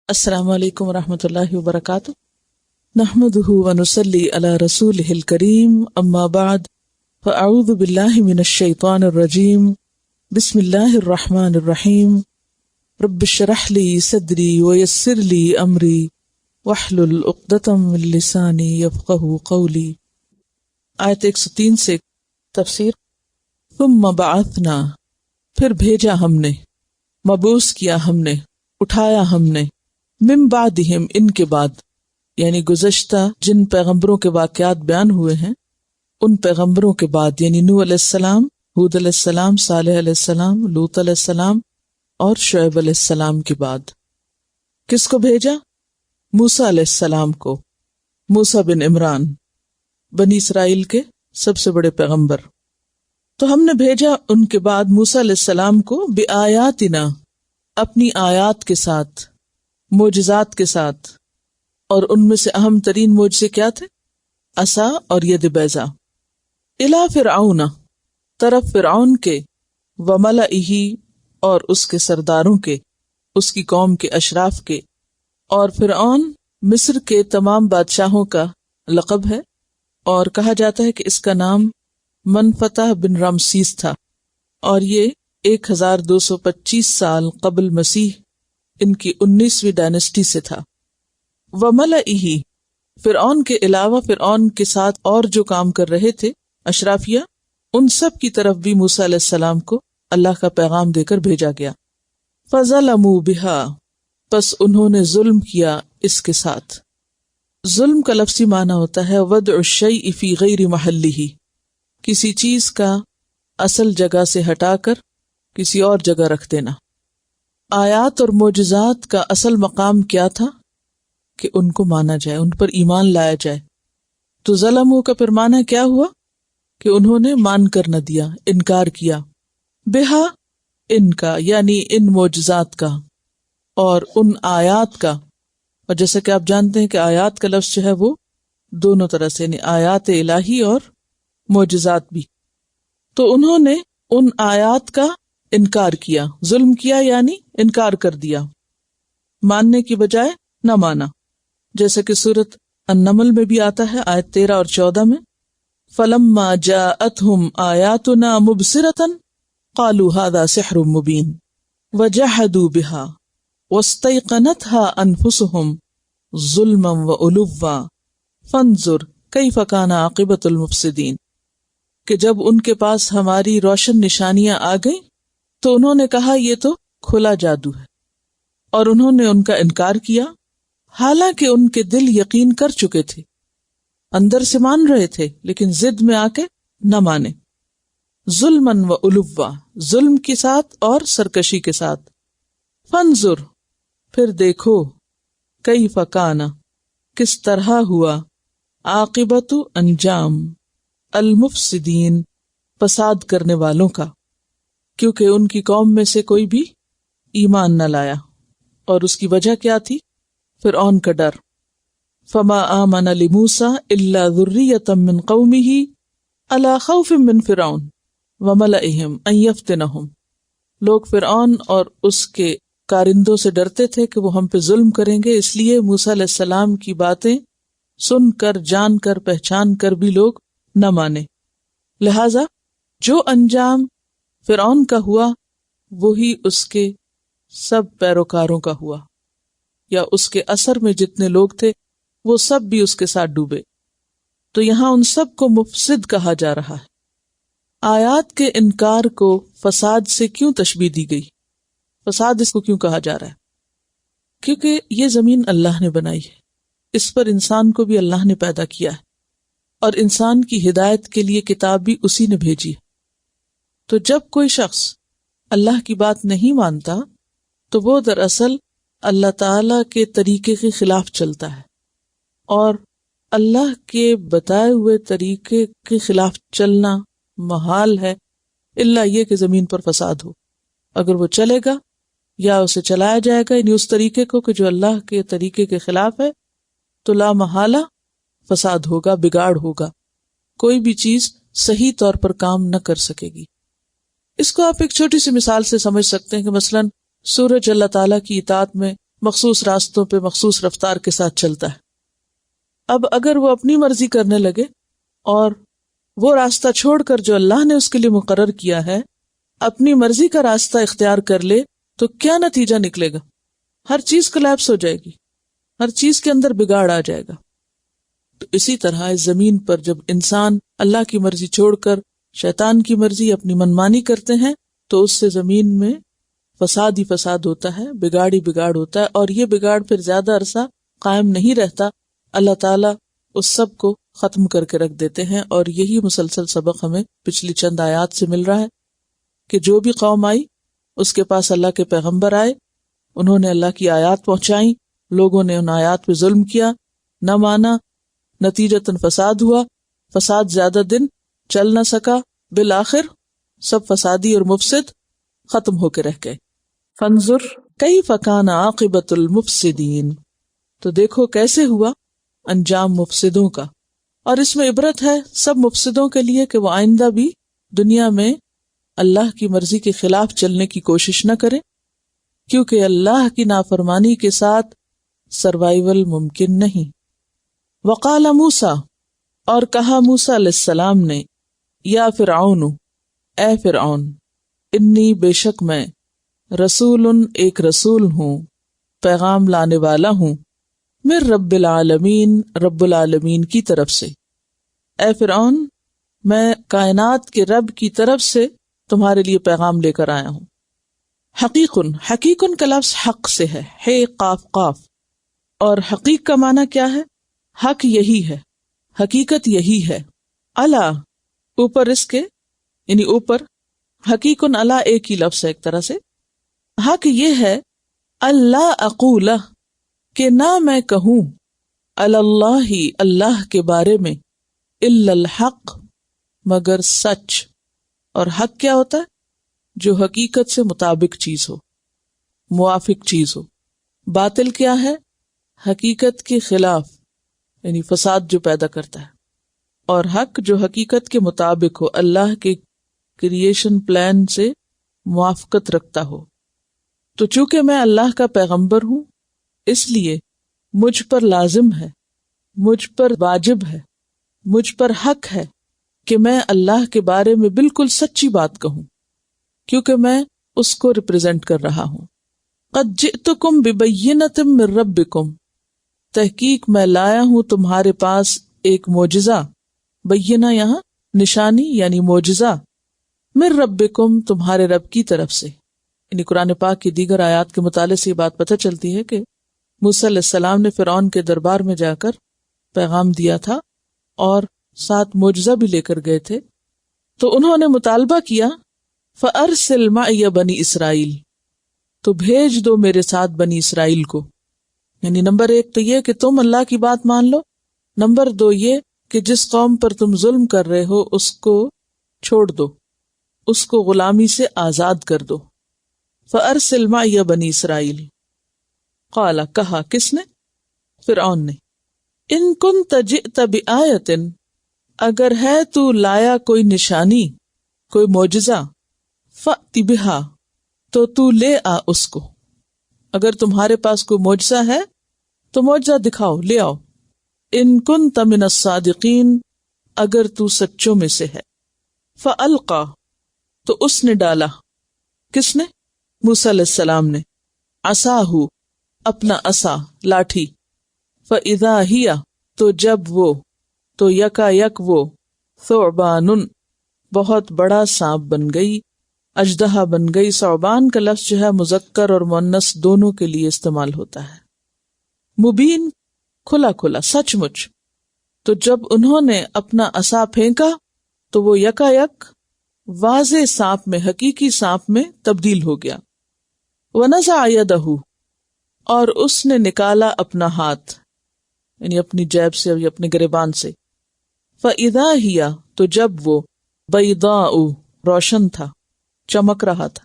السلام علیکم ورحمۃ اللہ وبرکاتہ، نحمدہ ونصلی علی رسولہ الکریم، اما بعد فاعوذ باللہ من الشیطان الرجیم، بسم اللہ الرحمن الرحیم، رب اشرح لی صدری ویسر لی امری واحلل عقدۃ من لسانی یفقہوا قولی۔ آیت 103 سے تفسیر۔ ثم بعثنا، پھر بھیجا ہم نے، مبعوث کیا ہم نے، اٹھایا ہم نے، من بعدہم، ان کے بعد، یعنی گزشتہ جن پیغمبروں کے واقعات بیان ہوئے ہیں ان پیغمبروں کے بعد، یعنی نوح علیہ السلام، ہود علیہ السلام، صالح علیہ السلام، لوط علیہ السلام اور شعیب علیہ السلام کے بعد کس کو بھیجا؟ موسیٰ علیہ السلام کو، موسیٰ بن عمران، بنی اسرائیل کے سب سے بڑے پیغمبر۔ تو ہم نے بھیجا ان کے بعد موسیٰ علیہ السلام کو بآیاتنا، اپنی آیات کے ساتھ، معجزات کے ساتھ، اور ان میں سے اہم ترین معجزے کیا تھے؟ عصا اور ید بیضا۔ الی فرعون، طرف فرعون کے، وملئہ، اور اس کے سرداروں کے، اس کی قوم کے اشراف کے۔ اور فرعون مصر کے تمام بادشاہوں کا لقب ہے، اور کہا جاتا ہے کہ اس کا نام منفتح بن رمسیس تھا، اور یہ 1225 سال قبل مسیح ان کی 19ویں ڈائنسٹی سے تھا۔ وملئہ، فرعون کے علاوہ فرعون کے ساتھ اور جو کام کر رہے تھے اشرافیہ، ان سب کی طرف بھی موسیٰ علیہ السلام کو اللہ کا پیغام دے کر بھیجا گیا۔ فظلموا بہا، پس انہوں نے ظلم کیا اس کے ساتھ۔ ظلم کا لفظی معنی ہوتا ہے وضع الشیء فی غیر محلہ، کسی چیز کا اصل جگہ سے ہٹا کر کسی اور جگہ رکھ دینا۔ آیات اور معجزات کا اصل مقام کیا تھا؟ کہ ان کو مانا جائے، ان پر ایمان لایا جائے۔ تو ظلموا کا پھر معنی کیا ہوا؟ کہ انہوں نے مان کر نہ دیا، انکار کیا۔ بہا، ان کا، یعنی ان معجزات کا اور ان آیات کا۔ اور جیسا کہ آپ جانتے ہیں کہ آیات کا لفظ جو ہے وہ دونوں طرح سے، یعنی آیات الہی اور معجزات بھی۔ تو انہوں نے ان آیات کا انکار کیا، ظلم کیا یعنی انکار کر دیا، ماننے کی بجائے نہ مانا، جیسا کہ سورۃ النمل میں بھی آتا ہے، آیت 13 اور 14 میں، فَلَمَّا جَاءَتْهُمْ آيَاتُنَا مُبْصِرَةً قَالُوا هَذَا سِحْرٌ مُبِينٌ وَجَحَدُوا بِهَا وَاسْتَيْقَنَتْهَا أَنفُسُهُمْ ظُلْمًا وَعُلُوًّا فَانظُرْ كَيْفَ كَانَ عَاقِبَةُ الْمُفْسِدِينَ، کہ جب ان کے پاس ہماری روشن نشانیاں آ گئیں تو انہوں نے کہا یہ تو کھلا جادو ہے، اور انہوں نے ان کا انکار کیا، حالانکہ ان کے دل یقین کر چکے تھے، اندر سے مان رہے تھے لیکن ضد میں آ کے نہ مانے۔ ظلمًا وعلوا، ظلم کے ساتھ اور سرکشی کے ساتھ۔ فانظر، پھر دیکھو، کیف کان، کس طرح ہوا، عاقبت، انجام، المفسدین، فساد کرنے والوں کا، کیونکہ ان کی قوم میں سے کوئی بھی ایمان نہ لایا، اور اس کی وجہ کیا تھی؟ فرعون کا ڈر۔ فما آمن لموسیٰ الا ذریۃ من قومہ علی خوف من فرعون وملئہم ان یفتنہم، لوگ فرعون اور اس کے کارندوں سے ڈرتے تھے کہ وہ ہم پہ ظلم کریں گے، اس لیے موسیٰ علیہ السلام کی باتیں سن کر، جان کر، پہچان کر بھی لوگ نہ مانے۔ لہذا جو انجام فرعون کا ہوا وہی اس کے سب پیروکاروں کا ہوا، یا اس کے اثر میں جتنے لوگ تھے وہ سب بھی اس کے ساتھ ڈوبے۔ تو یہاں ان سب کو مفسد کہا جا رہا ہے۔ آیات کے انکار کو فساد سے کیوں تشبیہ دی گئی؟ فساد اس کو کیوں کہا جا رہا ہے؟ کیونکہ یہ زمین اللہ نے بنائی ہے، اس پر انسان کو بھی اللہ نے پیدا کیا ہے، اور انسان کی ہدایت کے لیے کتاب بھی اسی نے بھیجی ہے۔ تو جب کوئی شخص اللہ کی بات نہیں مانتا تو وہ دراصل اللہ تعالی کے طریقے کے خلاف چلتا ہے، اور اللہ کے بتائے ہوئے طریقے کے خلاف چلنا محال ہے، الا یہ کہ زمین پر فساد ہو۔ اگر وہ چلے گا یا اسے چلایا جائے گا یعنی اس طریقے کو کہ جو اللہ کے طریقے کے خلاف ہے، تو لا محالہ فساد ہوگا، بگاڑ ہوگا، کوئی بھی چیز صحیح طور پر کام نہ کر سکے گی۔ اس کو آپ ایک چھوٹی سی مثال سے سمجھ سکتے ہیں کہ مثلاً سورج اللہ تعالیٰ کی اطاعت میں مخصوص راستوں پہ مخصوص رفتار کے ساتھ چلتا ہے. اب اگر وہ اپنی مرضی کرنے لگے اور وہ راستہ چھوڑ کر جو اللہ نے اس کے لیے مقرر کیا ہے اپنی مرضی کا راستہ اختیار کر لے تو کیا نتیجہ نکلے گا؟ ہر چیز کولیپس ہو جائے گی، ہر چیز کے اندر بگاڑ آ جائے گا. تو اسی طرح اس زمین پر جب انسان اللہ کی مرضی چھوڑ کر شیطان کی مرضی اپنی منمانی کرتے ہیں تو اس سے زمین میں فساد ہی فساد ہوتا ہے، بگاڑ ہی بگاڑ ہوتا ہے، اور یہ بگاڑ پھر زیادہ عرصہ قائم نہیں رہتا. اللہ تعالیٰ اس سب کو ختم کر کے رکھ دیتے ہیں. اور یہی مسلسل سبق ہمیں پچھلی چند آیات سے مل رہا ہے کہ جو بھی قوم آئی اس کے پاس اللہ کے پیغمبر آئے، انہوں نے اللہ کی آیات پہنچائیں، لوگوں نے ان آیات پہ ظلم کیا، نہ مانا، نتیجتاً فساد ہوا. فساد زیادہ دن چل نہ سکا، بالآخر سب فسادی اور مفسد ختم ہو کے رہ گئے. فانظر کیف کان عاقبۃ المفسدین، تو دیکھو کیسے ہوا انجام مفسدوں کا. اور اس میں عبرت ہے سب مفسدوں کے لیے کہ وہ آئندہ بھی دنیا میں اللہ کی مرضی کے خلاف چلنے کی کوشش نہ کریں، کیونکہ اللہ کی نافرمانی کے ساتھ سروائیول ممکن نہیں. وقال موسیٰ، اور کہا موسیٰ علیہ السلام نے، یا فرعون، اے فرعون، انی بے شک میں، رسول ایک رسول ہوں، پیغام لانے والا ہوں، من رب العالمین، رب العالمین کی طرف سے. اے فرعون، میں کائنات کے رب کی طرف سے تمہارے لیے پیغام لے کر آیا ہوں. حقیقن، حقیقن کا لفظ حق سے ہے، ہے قاف قاف، اور حقیق کا معنی کیا ہے؟ حق یہی ہے، حقیقت یہی ہے. اللہ، اوپر اس کے، یعنی اوپر، حقیقن اللہ ایک ہی لفظ ہے ایک طرح سے. حق یہ ہے اللہ اقول، کہ نہ میں کہوں، اللہ اللہ کے بارے میں، الا الحق، مگر سچ. اور حق کیا ہوتا ہے؟ جو حقیقت سے مطابق چیز ہو، موافق چیز ہو. باطل کیا ہے؟ حقیقت کے خلاف، یعنی فساد جو پیدا کرتا ہے. اور حق جو حقیقت کے مطابق ہو، اللہ کے کریشن پلان سے موافقت رکھتا ہو. تو چونکہ میں اللہ کا پیغمبر ہوں، اس لیے مجھ پر لازم ہے، مجھ پر واجب ہے، مجھ پر حق ہے کہ میں اللہ کے بارے میں بالکل سچی بات کہوں، کیونکہ میں اس کو ریپرزینٹ کر رہا ہوں. قد جئتکم ببینۃ من ربکم، تحقیق میں لایا ہوں تمہارے پاس ایک معجزہ. بینہ یہاں نشانی یعنی معجزہ، من ربکم، تمہارے رب کی طرف سے. یعنی قرآن پاک کی دیگر آیات کے مطالعے سے یہ بات پتہ چلتی ہے کہ موسیٰ علیہ السلام نے فرعون کے دربار میں جا کر پیغام دیا تھا اور ساتھ معجزہ بھی لے کر گئے تھے. تو انہوں نے مطالبہ کیا، فَأَرْسِلْ مَعِيَ بَنِي اسرائیل، تو بھیج دو میرے ساتھ بنی اسرائیل کو. یعنی نمبر 1 تو یہ کہ تم اللہ کی بات مان لو، نمبر 2 یہ کہ جس قوم پر تم ظلم کر رہے ہو اس کو چھوڑ دو، اس کو غلامی سے آزاد کر دو. فَأَرْسِلْ مَعِيَ بَنِي اسرائیل. قال، کہا کس نے؟ فرعون نے. ان كنت جئت بآیۃ، اگر ہے تو لایا کوئی نشانی، کوئی معجزہ، فأت بہا، تو لے آ اس کو. اگر تمہارے پاس کوئی معجزہ ہے تو معجزہ دکھاؤ، لے آؤ. ان كنت من الصادقین، اگر تو سچوں میں سے ہے. فألقى، تو اس نے ڈالا. کس نے؟ موسیٰ علیہ السلام نے. عصاہ، اپنا عصا، لاٹھی. فإذا ہی، تو جب وہ، تو یکا یک وہ، ثعبان، بہت بڑا سانپ بن گئی، اژدہا بن گئی. ثعبان کا لفظ جو ہے مذکر اور مؤنث دونوں کے لیے استعمال ہوتا ہے. مبین، کھلا کھلا، سچ مچ. تو جب انہوں نے اپنا عصا پھینکا تو وہ یکا یک واضح سانپ میں، حقیقی سانپ میں تبدیل ہو گیا. وَنَزَعَ يَدَهُ، اور اس نے نکالا اپنا ہاتھ، یعنی اپنی جیب سے یا اپنے گریبان سے. فَإِذَا هِيَ، تو جب وہ، بَيْضَاءُ، روشن تھا، چمک رہا تھا،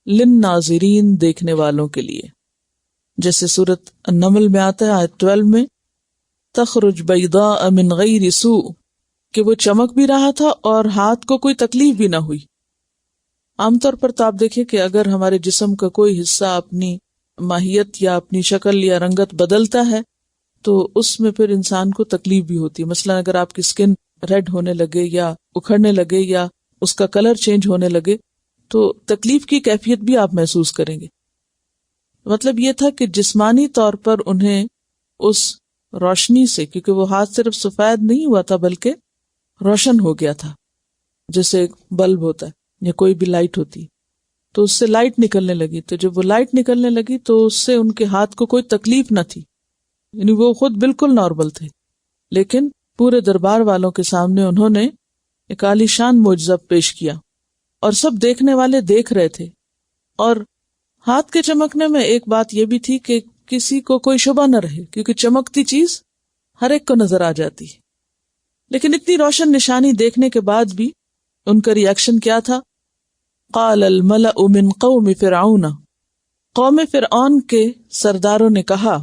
لِلنَّاظِرِينَ، دیکھنے والوں کے لیے. جیسے سورۃ النمل میں آتا ہے آیت 12 میں، تخرج بیضاء من غیر سوء، کہ وہ چمک بھی رہا تھا اور ہاتھ کو کوئی تکلیف بھی نہ ہوئی. عام طور پر تو آپ دیکھیں کہ اگر ہمارے جسم کا کوئی حصہ اپنی ماہیت یا اپنی شکل یا رنگت بدلتا ہے تو اس میں پھر انسان کو تکلیف بھی ہوتی ہے. مثلا اگر آپ کی سکن ریڈ ہونے لگے یا اکھڑنے لگے یا اس کا کلر چینج ہونے لگے تو تکلیف کی کیفیت بھی آپ محسوس کریں گے. مطلب یہ تھا کہ جسمانی طور پر انہیں اس روشنی سے، کیونکہ وہ ہاتھ صرف سفید نہیں ہوا تھا بلکہ روشن ہو گیا تھا، جیسے بلب ہوتا ہے یا کوئی بھی لائٹ ہوتی، تو اس سے لائٹ نکلنے لگی. تو جب وہ لائٹ نکلنے لگی تو اس سے ان کے ہاتھ کو کوئی تکلیف نہ تھی، یعنی وہ خود بالکل نارمل تھے. لیکن پورے دربار والوں کے سامنے انہوں نے ایک عالی شان معجزہ پیش کیا اور سب دیکھنے والے دیکھ رہے تھے. اور ہاتھ کے چمکنے میں ایک بات یہ بھی تھی کہ کسی کو کوئی شبہ نہ رہے، کیونکہ چمکتی چیز ہر ایک کو نظر آ جاتی ہے. لیکن اتنی روشن نشانی دیکھنے کے بعد بھی ان کا ری ایکشن کیا تھا؟ قال الملأ من قوم فرعون، قوم فرعون کے سرداروں نے کہا،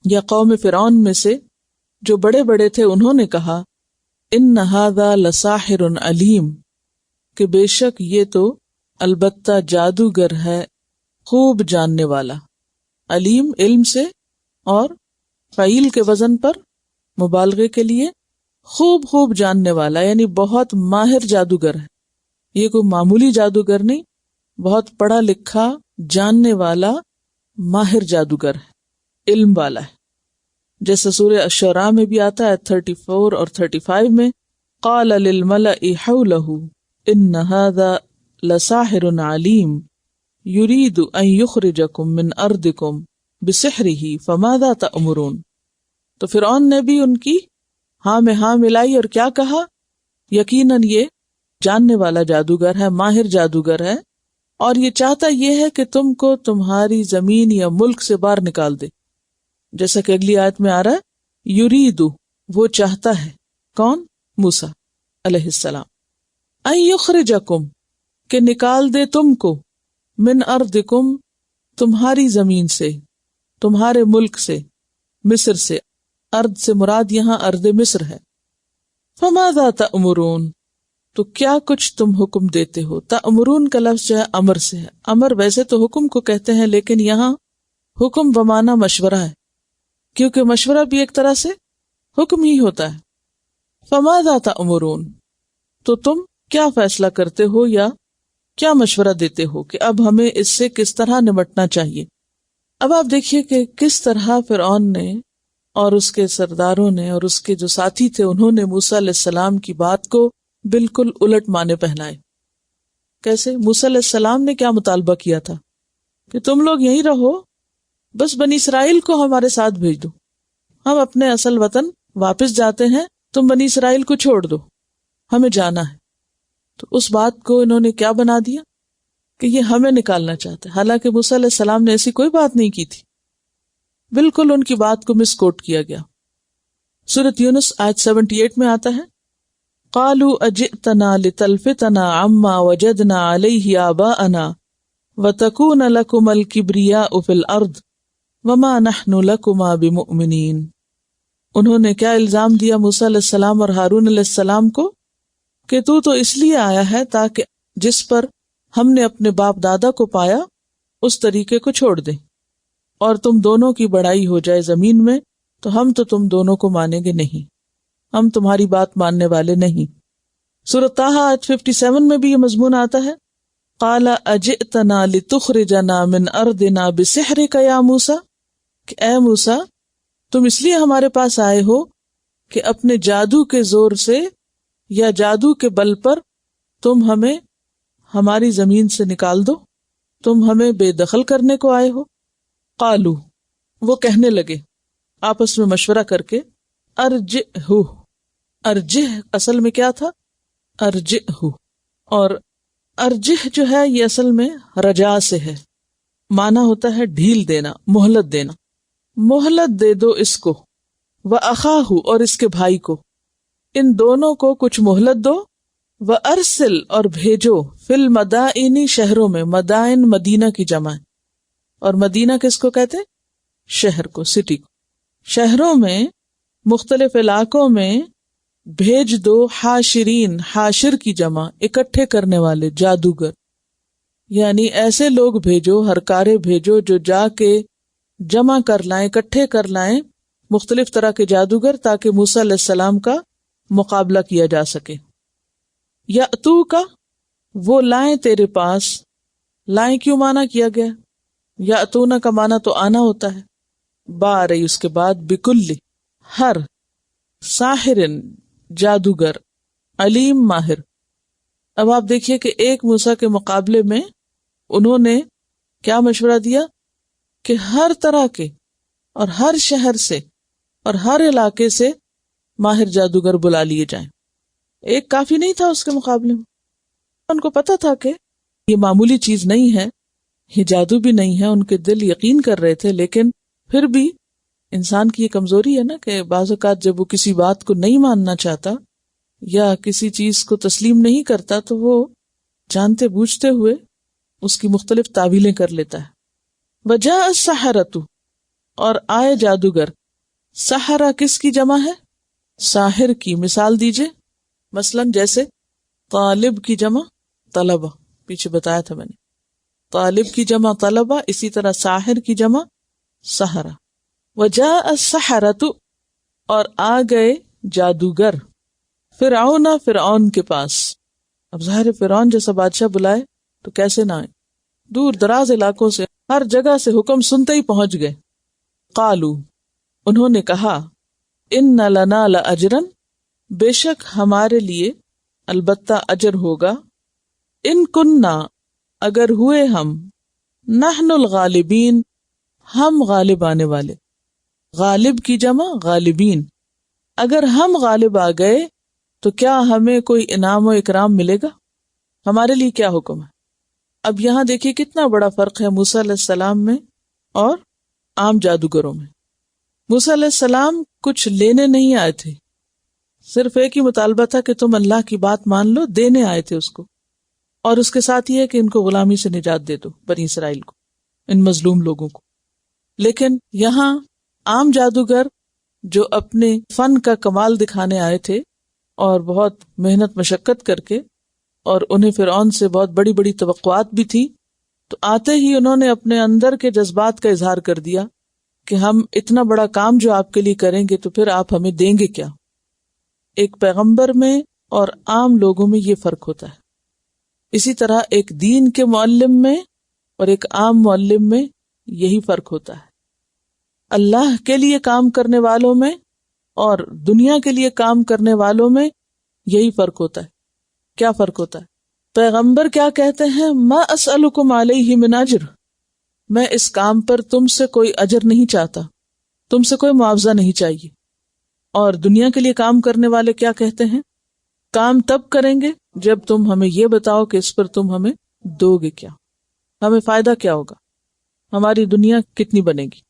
یا قوم فرعون میں سے جو بڑے بڑے تھے انہوں نے کہا، ان ھذا لساحر علیم، کہ بے شک یہ تو البتہ جادوگر ہے خوب جاننے والا. علیم علم سے اور فعیل کے وزن پر مبالغے کے لیے خوب جاننے والا، یعنی بہت ماہر جادوگر ہے. یہ کوئی معمولی جادوگر نہیں، بہت پڑھا لکھا جاننے والا ماہر جادوگر ہے، علم والا ہے. جیسے سورہ الشعراء میں بھی آتا ہے 34 اور 35 میں، قال للملأ حولہ ان ھذا لساحر علیم یرید ان یخرجکم من ارضکم بسحرہ فماذا تأمرون. تو فرعون نے بھی ان کی ہاں میں ہاں ملائی اور کیا کہا، یقیناً یہ جاننے والا جادوگر ہے، ماہر جادوگر ہے، اور یہ چاہتا یہ ہے کہ تم کو تمہاری زمین یا ملک سے باہر نکال دے. جیسا کہ اگلی آیت میں آ رہا ہے، یریدو وہ چاہتا ہے، کون؟ موسیٰ علیہ السلام، ان یخرجکم کہ نکال دے تم کو، من ارضکم تمہاری زمین سے، تمہارے ملک سے، مصر سے. ارض سے مراد یہاں ارض مصر ہے. فماذا تأمرون تو کیا کچھ تم حکم دیتے ہو. تأمرون کا لفظ جو ہے امر سے ہے. امر ویسے تو حکم کو کہتے ہیں، لیکن یہاں حکم بمعنی مشورہ ہے، کیونکہ مشورہ بھی ایک طرح سے حکم ہی ہوتا ہے. فماذا تأمرون تو تم کیا فیصلہ کرتے ہو یا کیا مشورہ دیتے ہو کہ اب ہمیں اس سے کس طرح نمٹنا چاہیے. اب آپ دیکھیے کہ کس طرح فرعون نے اور اس کے سرداروں نے اور اس کے جو ساتھی تھے انہوں نے موسیٰ علیہ السلام کی بات کو بالکل الٹ معنی پہنائے. کیسے؟ موسیٰ علیہ السلام نے کیا مطالبہ کیا تھا کہ تم لوگ یہیں رہو، بس بنی اسرائیل کو ہمارے ساتھ بھیج دو، ہم اپنے اصل وطن واپس جاتے ہیں، تم بنی اسرائیل کو چھوڑ دو، ہمیں جانا ہے. تو اس بات کو انہوں نے کیا بنا دیا کہ یہ ہمیں نکالنا چاہتے، حالانکہ موسیٰ علیہ السلام نے ایسی کوئی بات نہیں کی تھی. بالکل ان کی بات کو مس کوٹ کیا گیا. سورۃ یونس آیت 78 میں آتا ہے، قالوا اجئتنا لتلفتنا عما وجدنا علیہ آباءنا وتکون لکم الکبریاء فی الارض وما نحن لکما بمؤمنین. انہوں نے کیا الزام دیا موسیٰ علیہ السلام اور ہارون علیہ السلام کو کہ تو اس لیے آیا ہے تاکہ جس پر ہم نے اپنے باپ دادا کو پایا اس طریقے کو چھوڑ دیں، اور تم دونوں کی بڑائی ہو جائے زمین میں، تو ہم تو تم دونوں کو مانیں گے نہیں، ہم تمہاری بات ماننے والے نہیں. سورۃ طٰہٰ آیت 57 میں بھی یہ مضمون آتا ہے، قال اجئتنا لتخرجنا من ارضنا بسحرک یا موسیٰ، کہ اے موسیٰ تم اس لیے ہمارے پاس آئے ہو کہ اپنے جادو کے زور سے یا جادو کے بل پر تم ہمیں ہماری زمین سے نکال دو، تم ہمیں بے دخل کرنے کو آئے ہو. قالو وہ کہنے لگے آپس میں مشورہ کر کے، ارجئہ، ارجہ اصل میں کیا تھا؟ ارجئہ، اور ارجہ جو ہے یہ اصل میں رجا سے ہے، معنی ہوتا ہے ڈھیل دینا، مہلت دینا. مہلت دے دو اس کو، وَأَخَاهُ اور اس کے بھائی کو، ان دونوں کو کچھ مہلت دو. وَأَرْسِلْ اور بھیجو، فِي الْمَدَائِنِ شہروں میں، مدائن مدینہ کی جمع ہے، اور مدینہ کس کو کہتے ہیں؟ شہر کو، سٹی کو. شہروں میں، مختلف علاقوں میں بھیج دو حاشرین، حاشر کی جمع اکٹھے کرنے والے، جادوگر. یعنی ایسے لوگ بھیجو، ہرکارے بھیجو جو جا کے جمع کر لائیں، اکٹھے کر لائیں مختلف طرح کے جادوگر، تاکہ موسیٰ علیہ السلام کا مقابلہ کیا جا سکے۔ یأتو کا وہ لائیں تیرے پاس، لائیں کیوں معنی کیا گیا؟ یأتونا کا معنی تو آنا ہوتا ہے، با آ رہی اس کے بعد، بکل ہر، ساحرن جادوگر، علیم ماہر۔ اب آپ دیکھیے کہ ایک موسیٰ کے مقابلے میں انہوں نے کیا مشورہ دیا کہ ہر طرح کے اور ہر شہر سے اور ہر علاقے سے ماہر جادوگر بلا لیے جائیں۔ ایک کافی نہیں تھا اس کے مقابلے میں، ان کو پتا تھا کہ یہ معمولی چیز نہیں ہے، یہ جادو بھی نہیں ہے، ان کے دل یقین کر رہے تھے، لیکن پھر بھی انسان کی یہ کمزوری ہے نا کہ بعض اوقات جب وہ کسی بات کو نہیں ماننا چاہتا یا کسی چیز کو تسلیم نہیں کرتا تو وہ جانتے بوجھتے ہوئے اس کی مختلف تعویلیں کر لیتا ہے۔ وجاء السحرۃ اور آئے جادوگر، سحرہ کس کی جمع ہے؟ ساحر کی۔ مثال دیجئے، مثلا جیسے طالب کی جمع طلبہ، پیچھے بتایا تھا میں نے، طالب کی جمع طلبہ، اسی طرح ساحر کی جمع سحرہ۔ وجاء السحرۃ اور آ گئے جادوگر، فرعون کے پاس۔ اب ظاہر فرعون جیسا بادشاہ بلائے تو کیسے نہ آئے، دور دراز علاقوں سے، ہر جگہ سے حکم سنتے ہی پہنچ گئے۔ قالو انہوں نے کہا، ان لنا لاجرا بے شک ہمارے لیے البتہ اجر ہوگا، ان کننا اگر ہوئے ہم، نحن الغالبین ہم غالب آنے والے، غالب کی جمع غالبین، اگر ہم غالب آ گئے تو کیا ہمیں کوئی انعام و اکرام ملے گا، ہمارے لیے کیا حکم ہے۔ اب یہاں دیکھیے کتنا بڑا فرق ہے موسیٰ علیہ السلام میں اور عام جادوگروں میں۔ موسیٰ علیہ السلام کچھ لینے نہیں آئے تھے، صرف ایک ہی مطالبہ تھا کہ تم اللہ کی بات مان لو، دینے آئے تھے اس کو، اور اس کے ساتھ یہ ہے کہ ان کو غلامی سے نجات دے دو، بنی اسرائیل کو، ان مظلوم لوگوں کو۔ لیکن یہاں عام جادوگر جو اپنے فن کا کمال دکھانے آئے تھے اور بہت محنت مشقت کر کے، اور انہیں فرعون سے بہت بڑی بڑی توقعات بھی تھی، تو آتے ہی انہوں نے اپنے اندر کے جذبات کا اظہار کر دیا کہ ہم اتنا بڑا کام جو آپ کے لیے کریں گے تو پھر آپ ہمیں دیں گے کیا۔ ایک پیغمبر میں اور عام لوگوں میں یہ فرق ہوتا ہے، اسی طرح ایک دین کے معلم میں اور ایک عام معلم میں یہی فرق ہوتا ہے۔ اللہ کے لیے کام کرنے والوں میں اور دنیا کے لیے کام کرنے والوں میں یہی فرق ہوتا ہے۔ کیا فرق ہوتا ہے؟ پیغمبر کیا کہتے ہیں، ما اسألکم علیہ من اجر، میں اس کام پر تم سے کوئی اجر نہیں چاہتا، تم سے کوئی معاوضہ نہیں چاہیے۔ اور دنیا کے لیے کام کرنے والے کیا کہتے ہیں، کام تب کریں گے جب تم ہمیں یہ بتاؤ کہ اس پر تم ہمیں دو گے کیا، ہمیں فائدہ کیا ہوگا، ہماری دنیا کتنی بنے گی۔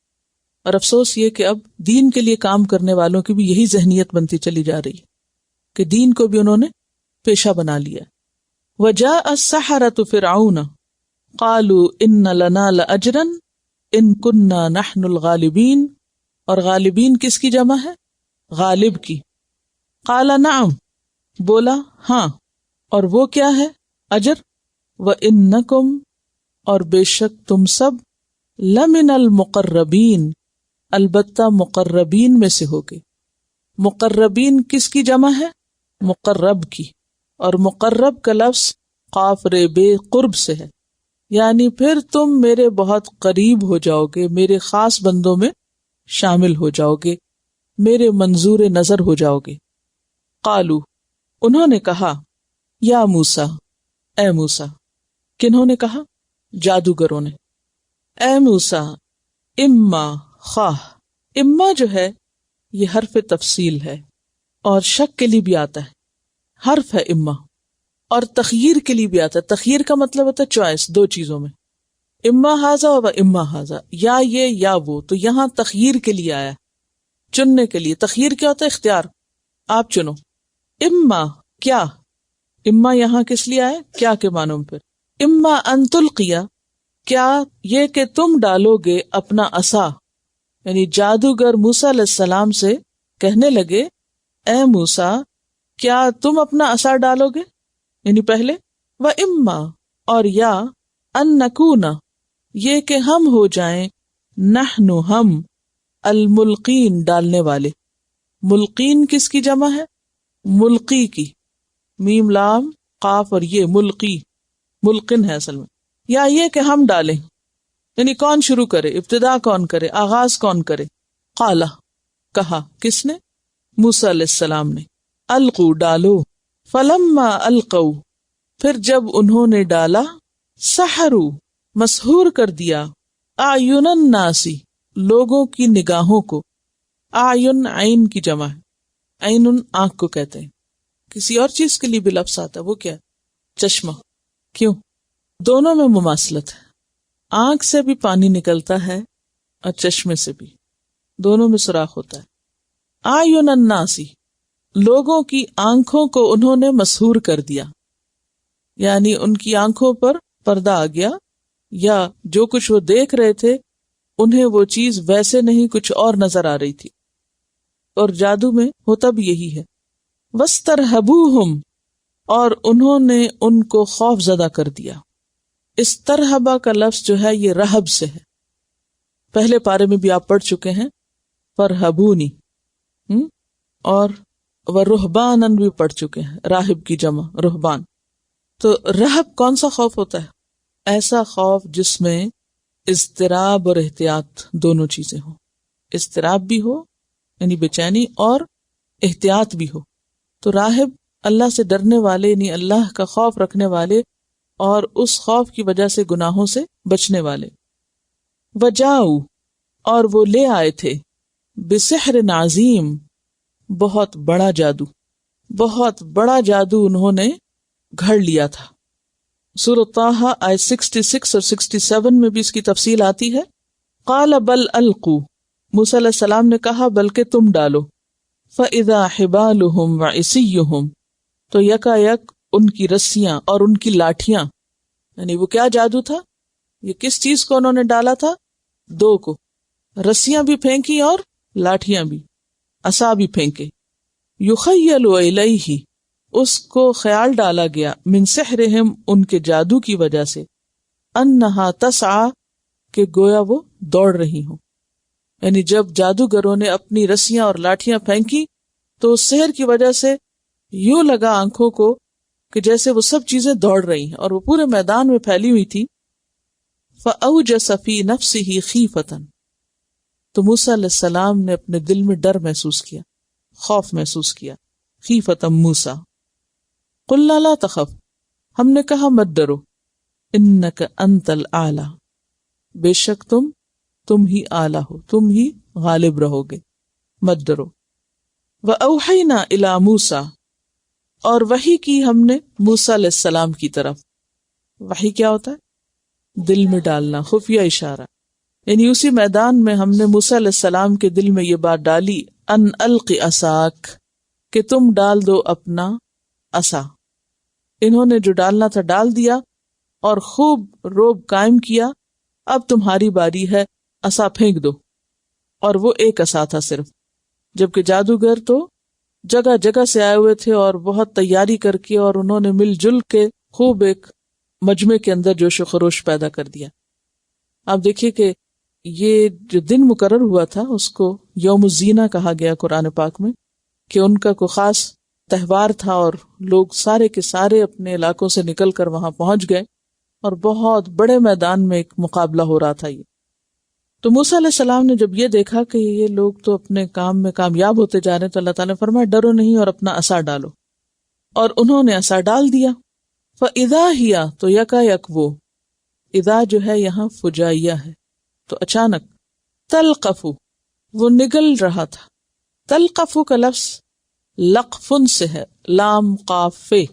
اور افسوس یہ کہ اب دین کے لیے کام کرنے والوں کی بھی یہی ذہنیت بنتی چلی جا رہی ہے کہ دین کو بھی انہوں نے پیشہ بنا لیا۔ وجاء السحرۃ فرعون قالوا ان لنا لاجرا ان كنا نحن الغالبین، اور غالبین کس کی جمع ہے؟ غالب کی۔ قال نعم بولا ہاں، اور وہ کیا ہے اجر؟ وانکم اور بے شک تم سب لمن المقربین البتہ مقربین میں سے ہوگے۔ مقربین کس کی جمع ہے؟ مقرب کی، اور مقرب کا لفظ قاف رے بے قرب سے ہے، یعنی پھر تم میرے بہت قریب ہو جاؤ گے، میرے خاص بندوں میں شامل ہو جاؤ گے، میرے منظور نظر ہو جاؤ گے۔ قالو انہوں نے کہا، یا موسیٰ اے موسیٰ، کنہوں نے کہا؟ جادوگروں نے۔ اے موسیٰ، اما خواہ، اما جو ہے یہ حرف تفصیل ہے اور شک کے لیے بھی آتا ہے، حرف ہے اما، اور تخییر کے لیے بھی آتا ہے۔ تخییر کا مطلب ہوتا ہے چوائس، دو چیزوں میں، اما ہاذا و اما ہاذا، یا یہ یا وہ، تو یہاں تخییر کے لیے آیا، چننے کے لیے۔ تخییر کیا ہوتا ہے؟ اختیار، آپ چنو۔ اما کیا، اما یہاں کس لیے آیا؟ کیا کے معنوں پر؟ اما ان تلقیا، کیا یہ کہ تم ڈالو گے اپنا عصا، یعنی جادوگر موسیٰ علیہ السلام سے کہنے لگے، اے موسیٰ کیا تم اپنا عصا ڈالو گے، یعنی پہلے، و اما اور یا ان نکون، یہ کہ ہم ہو جائیں، نحن ہم، الملقین ڈالنے والے. ملقین کس کی جمع ہے؟ ملقی کی، میم لام قاف اور یہ ملقی، ملقن ہے اصل میں. یا یہ کہ ہم ڈالیں، یعنی کون شروع کرے، ابتدا کون کرے، آغاز کون کرے. قال، کہا، کس نے؟ موسیٰ علیہ السلام نے. القوا، ڈالو. فلما القوا، پھر جب انہوں نے ڈالا، سحروا، مسحور کر دیا، اعین الناس، لوگوں کی نگاہوں کو. اعین عین کی جمع ہے، عین آنکھ کو کہتے ہیں. کسی اور چیز کے لیے بھی لفظ آتا ہے، وہ کیا ہے؟ چشمہ. کیوں؟ دونوں میں مماثلت ہے. آنکھ سے بھی پانی نکلتا ہے اور چشمے سے بھی، دونوں میں سوراخ ہوتا ہے. اعین الناس، لوگوں کی آنکھوں کو انہوں نے مسحور کر دیا، یعنی ان کی آنکھوں پر پردہ آ گیا، یا جو کچھ وہ دیکھ رہے تھے انہیں وہ چیز ویسے نہیں کچھ اور نظر آ رہی تھی. اور جادو میں ہوتا بھی یہی ہے. وَاسْتَرْهَبُوهُمْ، اور انہوں نے ان کو خوف زدہ کر دیا. استرہبا کا لفظ جو ہے یہ رہب سے ہے، پہلے پارے میں بھی آپ پڑھ چکے ہیں، فرہبونی، اور ورہبانن بھی پڑھ چکے ہیں، راہب کی جمع رہبان. تو رہب کون سا خوف ہوتا ہے؟ ایسا خوف جس میں اضطراب اور احتیاط دونوں چیزیں ہوں. اضطراب بھی ہو یعنی بے چینی، اور احتیاط بھی ہو. تو راہب اللہ سے ڈرنے والے، یعنی اللہ کا خوف رکھنے والے اور اس خوف کی وجہ سے گناہوں سے بچنے والے. وجاؤ، اور وہ لے آئے تھے، بسحر عظیم، بہت بڑا جادو، بہت بڑا جادو انہوں نے گھڑ لیا تھا. سورۃ طٰہٰ آیت 66 اور 67 میں بھی اس کی تفصیل آتی ہے. قال بل القوا، موسیٰ علیہ السلام نے کہا بلکہ تم ڈالو. فاذا حبالهم وعصیهم، تو یکا یک ان کی رسیاں اور ان کی لاٹھیاں. یعنی وہ کیا جادو تھا؟ یہ کس چیز کو انہوں نے ڈالا تھا؟ دو کو، رسیاں بھی پھینکی اور لاٹھیاں بھی، عصا بھی پھینکے. یخیل الیہ، اس کو خیال ڈالا گیا، من سحرہم، ان کے جادو کی وجہ سے، انہا تسعی، کہ گویا وہ دوڑ رہی ہوں. یعنی جب جادوگروں نے اپنی رسیاں اور لاٹھیاں پھینکی تو اس سحر کی وجہ سے یوں لگا آنکھوں کو کہ جیسے وہ سب چیزیں دوڑ رہی ہیں، اور وہ پورے میدان میں پھیلی ہوئی تھی. فأوجس فی نفسہ خیفۃ، تو موسیٰ علیہ السلام نے اپنے دل میں ڈر محسوس کیا، خوف محسوس کیا. خیفۃ موسیٰ. قلنا لا تخف، ہم نے کہا مت ڈرو، انک انت الاعلی، بے شک تم ہی اعلی ہو، تم ہی غالب رہو گے، مت ڈرو. وأوحینا الی موسیٰ، اور وحی کی ہم نے موسیٰ علیہ السلام کی طرف. وحی کیا ہوتا ہے؟ دل میں ڈالنا، خفیہ اشارہ. یعنی اسی میدان میں ہم نے موسیٰ علیہ السلام کے دل میں یہ بات ڈالی، ان الق عصاک، کہ تم ڈال دو اپنا عصا. انہوں نے جو ڈالنا تھا ڈال دیا اور خوب روب قائم کیا. اب تمہاری باری ہے، عصا پھینک دو. اور وہ ایک عصا تھا صرف، جبکہ جادوگر تو جگہ جگہ سے آئے ہوئے تھے اور بہت تیاری کر کے، اور انہوں نے مل جل کے خوب ایک مجمع کے اندر جوش و خروش پیدا کر دیا. آپ دیکھیے کہ یہ جو دن مقرر ہوا تھا اس کو یوم الزینہ کہا گیا قرآن پاک میں، کہ ان کا کوئی خاص تہوار تھا اور لوگ سارے کے سارے اپنے علاقوں سے نکل کر وہاں پہنچ گئے اور بہت بڑے میدان میں ایک مقابلہ ہو رہا تھا. یہ تو موسیٰ علیہ السلام نے جب یہ دیکھا کہ یہ لوگ تو اپنے کام میں کامیاب ہوتے جا رہے ہیں تو اللہ تعالیٰ نے فرمایا ڈرو نہیں اور اپنا عصا ڈالو. اور انہوں نے عصا ڈال دیا. فَإِذَا هِيَ، تو یکا یک وہ، اذا جو ہے یہاں فجائیہ ہے تو اچانک، تلقف، وہ نگل رہا تھا. تلقف کا لفظ لقفن سے ہے، لام قاف فے.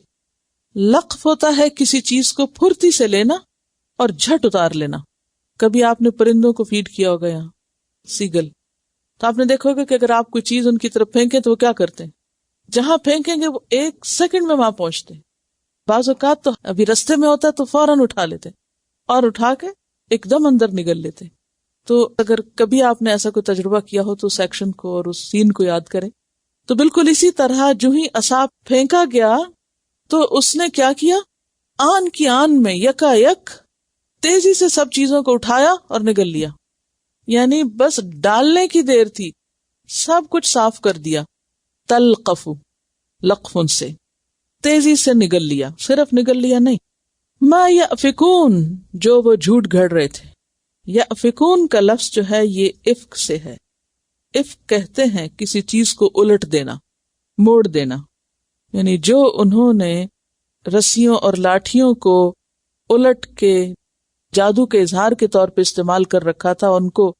لقف ہوتا ہے کسی چیز کو پھرتی سے لینا اور جھٹ اتار لینا. کبھی آپ نے پرندوں کو فیڈ کیا ہوگا، یہاں سیگل، تو آپ نے دیکھا ہوگا کہ اگر آپ کوئی چیز ان کی طرف پھینکیں تو وہ کیا کرتے ہیں؟ جہاں پھینکیں گے وہ 1 سیکنڈ میں وہاں پہنچتے ہیں. بعض اوقات تو ابھی رستے میں ہوتا ہے تو فوراً اٹھا لیتے اور اٹھا کے ایک دم اندر نگل لیتے. تو اگر کبھی آپ نے ایسا کوئی تجربہ کیا ہو تو اس ایکشن کو اور اس سین کو یاد کریں. تو بالکل اسی طرح جو ہی عصا پھینکا گیا تو اس نے کیا کیا، آن کی آن میں یکا یک تیزی سے سب چیزوں کو اٹھایا اور نگل لیا، یعنی بس ڈالنے کی دیر تھی، سب کچھ صاف کر دیا. تلقف لقفن سے تیزی سے نگل لیا، صرف نگل لیا نہیں. ما یأفکون جو وہ جھوٹ گھڑ رہے تھے. یأفکون کا لفظ جو ہے یہ افک سے ہے. افک کہتے ہیں کسی چیز کو الٹ دینا، موڑ دینا، یعنی جو انہوں نے رسیوں اور لاٹھیوں کو الٹ کے جادو کے اظہار کے طور پہ استعمال کر رکھا تھا، ان کو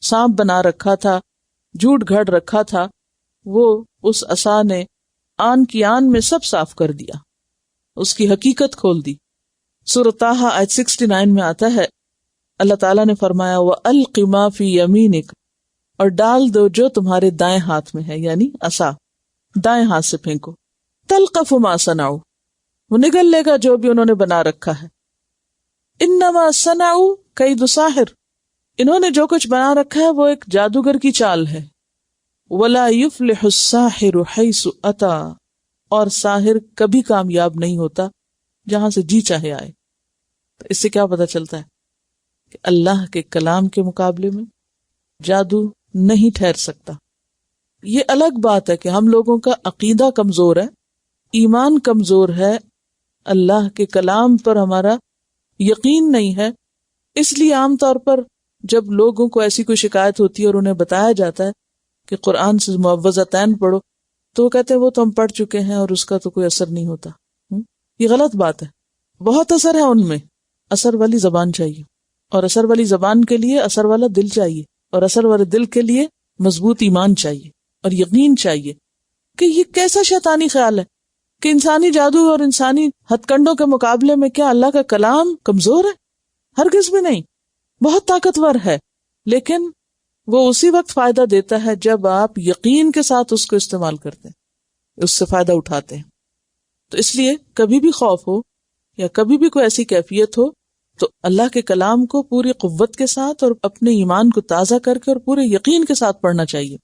سانپ بنا رکھا تھا، جھوٹ گھڑ رکھا تھا، وہ اس عصا نے آن کی آن میں سب صاف کر دیا، اس کی حقیقت کھول دی. سورۃ طٰہٰ آیت 69 میں آتا ہے، اللہ تعالیٰ نے فرمایا وَأَلْقِ مَا فِي يَمِينِكَ، اور ڈال دو جو تمہارے دائیں ہاتھ میں ہے، یعنی عصا دائیں ہاتھ سے پھینکو. تلقف ما صنعوا، وہ نگل لے گا جو بھی انہوں نے بنا رکھا ہے. انما صنعوا کید ساحر، انہوں نے جو کچھ بنا رکھا ہے وہ ایک جادوگر کی چال ہے. ولا يفلح الساحر حيث اتى، اور ساحر کبھی کامیاب نہیں ہوتا جہاں سے جی چاہے آئے. تو اس سے کیا پتہ چلتا ہے کہ اللہ کے کلام کے مقابلے میں جادو نہیں ٹھہر سکتا. یہ الگ بات ہے کہ ہم لوگوں کا عقیدہ کمزور ہے، ایمان کمزور ہے، اللہ کے کلام پر ہمارا یقین نہیں ہے. اس لیے عام طور پر جب لوگوں کو ایسی کوئی شکایت ہوتی ہے اور انہیں بتایا جاتا ہے کہ قرآن سے معوذتین پڑھو، تو وہ کہتے ہیں وہ تو ہم پڑھ چکے ہیں اور اس کا تو کوئی اثر نہیں ہوتا. یہ غلط بات ہے. بہت اثر ہے ان میں. اثر والی زبان چاہیے، اور اثر والی زبان کے لیے اثر والا دل چاہیے، اور اثر والے دل کے لیے مضبوط ایمان چاہیے اور یقین چاہیے. کہ یہ کیسا شیطانی خیال ہے کہ انسانی جادو اور انسانی ہتھ کنڈوں کے مقابلے میں کیا اللہ کا کلام کمزور ہے؟ ہرگز بھی نہیں، بہت طاقتور ہے، لیکن وہ اسی وقت فائدہ دیتا ہے جب آپ یقین کے ساتھ اس کو استعمال کرتے ہیں، اس سے فائدہ اٹھاتے ہیں. تو اس لیے کبھی بھی خوف ہو یا کبھی بھی کوئی ایسی کیفیت ہو تو اللہ کے کلام کو پوری قوت کے ساتھ اور اپنے ایمان کو تازہ کر کے اور پورے یقین کے ساتھ پڑھنا چاہیے،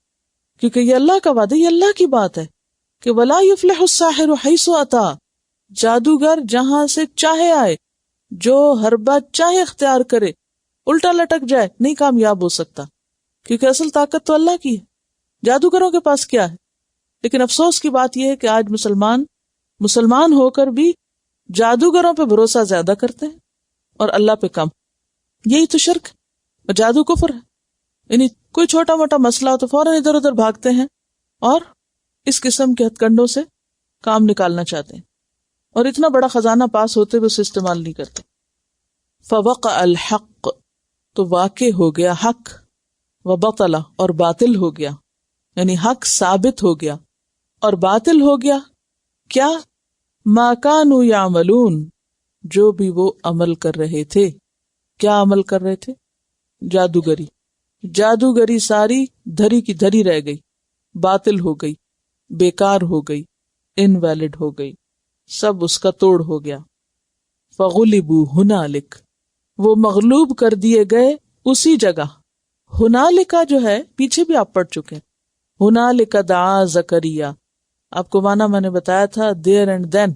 کیونکہ یہ اللہ کا وعدہ، یہ اللہ کی بات ہے کہ وَلَا يُفْلِحُ السَّاحِرُ حَيْثُ أَتَى، جادوگر جہاں سے چاہے آئے، جو حربہ چاہے اختیار کرے، الٹا لٹک جائے، نہیں کامیاب ہو سکتا، کیونکہ اصل طاقت تو اللہ کی ہے. جادوگروں کے پاس کیا ہے؟ لیکن افسوس کی بات یہ ہے کہ آج مسلمان ہو کر بھی جادوگروں پہ بھروسہ زیادہ کرتے ہیں اور اللہ پہ کم. یہی تو شرک اور جادو کفر ہے. یعنی کوئی چھوٹا موٹا مسئلہ ہو تو فوراً ادھر ادھر بھاگتے ہیں اور اس قسم کے ہتھ کنڈوں سے کام نکالنا چاہتے ہیں، اور اتنا بڑا خزانہ پاس ہوتے ہوئے اسے استعمال نہیں کرتے. فوقع الحق، تو واقع ہو گیا حق، وبطل، اور باطل ہو گیا، یعنی حق ثابت ہو گیا اور باطل ہو گیا. کیا؟ ما کانوا یعملون، جو بھی وہ عمل کر رہے تھے. کیا عمل کر رہے تھے؟ جادوگری ساری دھری کی دھری رہ گئی، باطل ہو گئی، بیکار ہو گئی، انویلڈ ہو گئی، سب اس کا توڑ ہو گیا. فغلبوا ہنالک، وہ مغلوب کر دیے گئے اسی جگہ. ہنالک جو ہے پیچھے بھی آپ پڑھ چکے ہیں. ہنالک دعا زکریا، آپ کو معنی میں نے بتایا تھا دیر اینڈ دین،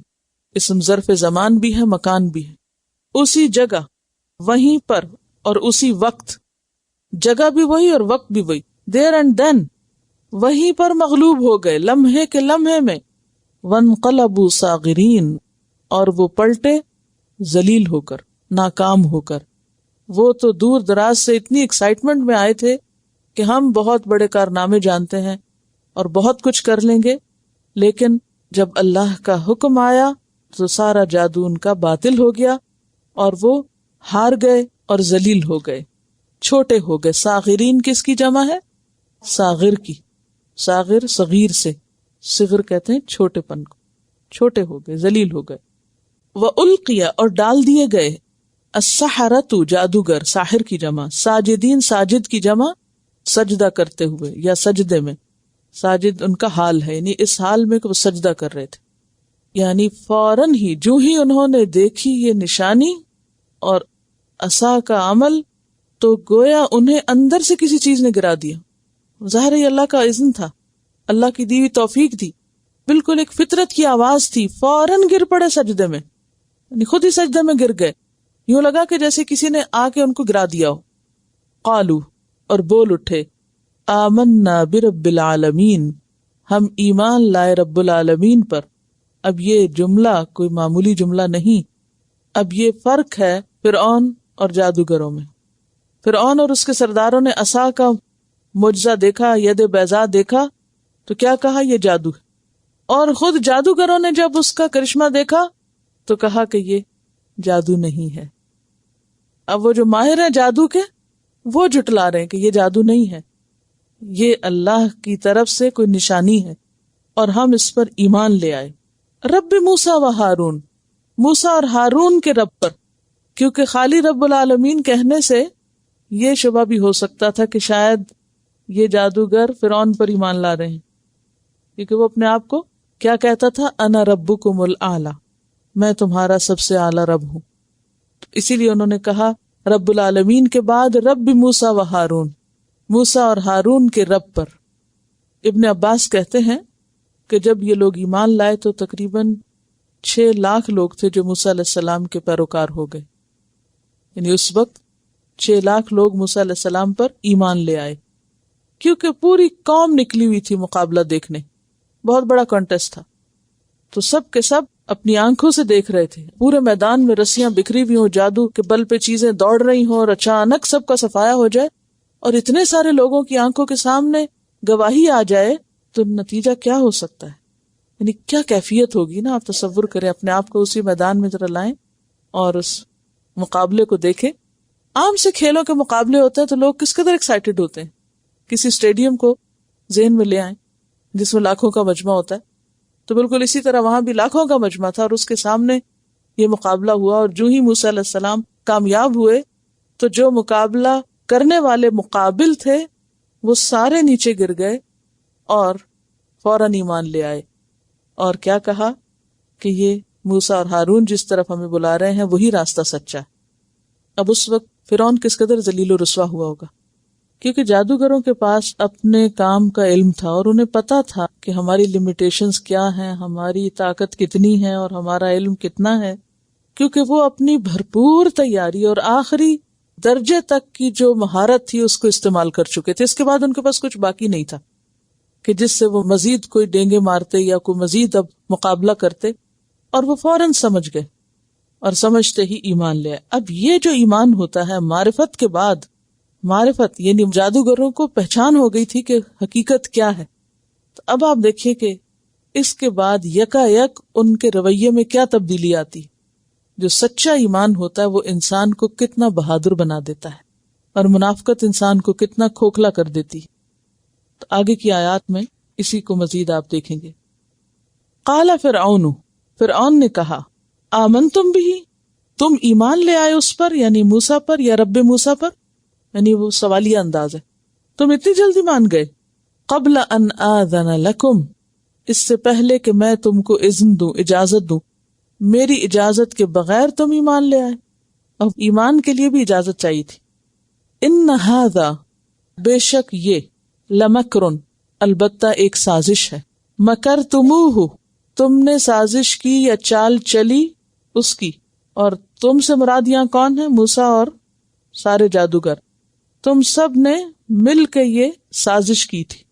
اسم ظرف زمان بھی ہے، مکان بھی ہے. اسی جگہ، وہیں پر اور اسی وقت، جگہ بھی وہی اور وقت بھی وہی، دیر اینڈ دین، وہیں پر مغلوب ہو گئے لمحے کے لمحے میں. وانقلبوا صاغرین، اور وہ پلٹے ذلیل ہو کر، ناکام ہو کر. وہ تو دور دراز سے اتنی ایکسائٹمنٹ میں آئے تھے کہ ہم بہت بڑے کارنامے جانتے ہیں اور بہت کچھ کر لیں گے، لیکن جب اللہ کا حکم آیا تو سارا جادو ان کا باطل ہو گیا اور وہ ہار گئے اور ذلیل ہو گئے، چھوٹے ہو گئے. صاغرین کس کی جمع ہے؟ صاغر کی. صاغر صغیر سے، صغر کہتے ہیں چھوٹے پن کو، چھوٹے ہو گئے، ذلیل ہو گئے. وَأُلْقِيَ، اور ڈال دیے گئے، السحرۃ جادوگر، ساحر کی جمع، ساجدین ساجد کی جمع، سجدہ کرتے ہوئے یا سجدے میں. ساجد ان کا حال ہے، یعنی اس حال میں کہ وہ سجدہ کر رہے تھے. یعنی فوراً ہی جو ہی انہوں نے دیکھی یہ نشانی اور عصا کا عمل، تو گویا انہیں اندر سے کسی چیز نے گرا دیا. ظاہر ہے اللہ کا اذن تھا، اللہ کی دی ہوئی توفیق تھی، بالکل ایک فطرت کی آواز تھی، فوراً گر پڑے سجدے میں، یعنی خود ہی سجدے میں گر گئے. یوں لگا کہ جیسے کسی نے آ کے ان کو گرا دیا ہو. قالو، اور بول اٹھے، آمنا برب العالمین، ہم ایمان لائے رب العالمین پر. اب یہ جملہ کوئی معمولی جملہ نہیں، اب یہ فرق ہے فرعون اور جادوگروں میں. فرعون اور اس کے سرداروں نے عصا کا معجزہ دیکھا، ید بیضاء دیکھا تو کیا کہا یہ جادو ہے، اور خود جادوگروں نے جب اس کا کرشمہ دیکھا تو کہا کہ یہ جادو نہیں ہے. اب وہ جو ماہر ہیں جادو کے وہ جھٹلا رہے ہیں کہ یہ جادو نہیں ہے، یہ اللہ کی طرف سے کوئی نشانی ہے اور ہم اس پر ایمان لے آئے. رب موسیٰ و ہارون، موسیٰ اور ہارون کے رب پر، کیونکہ خالی رب العالمین کہنے سے یہ شبہ بھی ہو سکتا تھا کہ شاید یہ جادوگر فرعون پر ایمان لا رہے ہیں، کیونکہ وہ اپنے آپ کو کیا کہتا تھا، انا ربکم الاعلی، میں تمہارا سب سے اعلیٰ رب ہوں. اسی لیے انہوں نے کہا رب العالمین کے بعد رب موسیٰ و ہارون، موسیٰ اور ہارون کے رب پر. ابن عباس کہتے ہیں کہ جب یہ لوگ ایمان لائے تو تقریباً 6 لاکھ لوگ تھے جو موسیٰ علیہ السلام کے پیروکار ہو گئے. یعنی اس وقت 6 لاکھ لوگ موسیٰ علیہ السلام پر ایمان لے آئے، کیونکہ پوری قوم نکلی ہوئی تھی مقابلہ دیکھنے، بہت بڑا کانٹیسٹ تھا. تو سب کے سب اپنی آنکھوں سے دیکھ رہے تھے، پورے میدان میں رسیاں بکھری ہوئی ہوں، جادو کے بل پہ چیزیں دوڑ رہی ہوں، اور اچانک سب کا صفایا ہو جائے اور اتنے سارے لوگوں کی آنکھوں کے سامنے گواہی آ جائے تو نتیجہ کیا ہو سکتا ہے؟ یعنی کیا کیفیت ہوگی نا. آپ تصور کریں، اپنے آپ کو اسی میدان میں ذرا لائیں اور اس مقابلے کو دیکھیں. عام سے کھیلوں کے مقابلے ہوتے ہیں تو لوگ کس قدر ایکسائٹیڈ ہوتے ہیں. کسی اسٹیڈیم کو ذہن میں لے آئیں جس میں لاکھوں کا مجمع ہوتا ہے، تو بالکل اسی طرح وہاں بھی لاکھوں کا مجمع تھا اور اس کے سامنے یہ مقابلہ ہوا. اور جو ہی موسیٰ علیہ السلام کامیاب ہوئے تو جو مقابلہ کرنے والے مقابل تھے وہ سارے نیچے گر گئے اور فوراً ایمان لے آئے. اور کیا کہا کہ یہ موسیٰ اور ہارون جس طرف ہمیں بلا رہے ہیں وہی راستہ سچا ہے. اب اس وقت فرعون کس قدر ذلیل و رسوا ہوا ہوگا، کیونکہ جادوگروں کے پاس اپنے کام کا علم تھا اور انہیں پتا تھا کہ ہماری لمیٹیشنز کیا ہیں، ہماری طاقت کتنی ہے اور ہمارا علم کتنا ہے. کیونکہ وہ اپنی بھرپور تیاری اور آخری درجے تک کی جو مہارت تھی اس کو استعمال کر چکے تھے. اس کے بعد ان کے پاس کچھ باقی نہیں تھا کہ جس سے وہ مزید کوئی ڈینگے مارتے یا کوئی مزید اب مقابلہ کرتے. اور وہ فوراً سمجھ گئے اور سمجھتے ہی ایمان لے آئے. اب یہ جو ایمان ہوتا ہے معرفت کے بعد، معرفت یعنی جادوگروں کو پہچان ہو گئی تھی کہ حقیقت کیا ہے. تو اب آپ دیکھیے کہ اس کے بعد یکا یک ان کے رویے میں کیا تبدیلی آتی. جو سچا ایمان ہوتا ہے وہ انسان کو کتنا بہادر بنا دیتا ہے اور منافقت انسان کو کتنا کھوکھلا کر دیتی. تو آگے کی آیات میں اسی کو مزید آپ دیکھیں گے. قال فرعون، فرعون نے کہا، آمنتم بھی، تم ایمان لے آئے اس پر، یعنی موسیٰ پر یا رب موسیٰ پر. یعنی وہ سوالیہ انداز ہے، تم اتنی جلدی مان گئے. قبل ان آذن لکم، اس سے پہلے کہ میں تم کو اذن دوں، اجازت دوں، میری اجازت کے بغیر تم ایمان لے آئے. اب ایمان کے لیے بھی اجازت چاہیے تھی. ان ھذا، بے شک یہ، لمکرن، البتہ ایک سازش ہے. مکرتموہ، تم نے سازش کی یا چال چلی اس کی. اور تم سے مراد یہاں کون ہے؟ موسیٰ اور سارے جادوگر. تم سب نے مل کے یہ سازش کی تھی.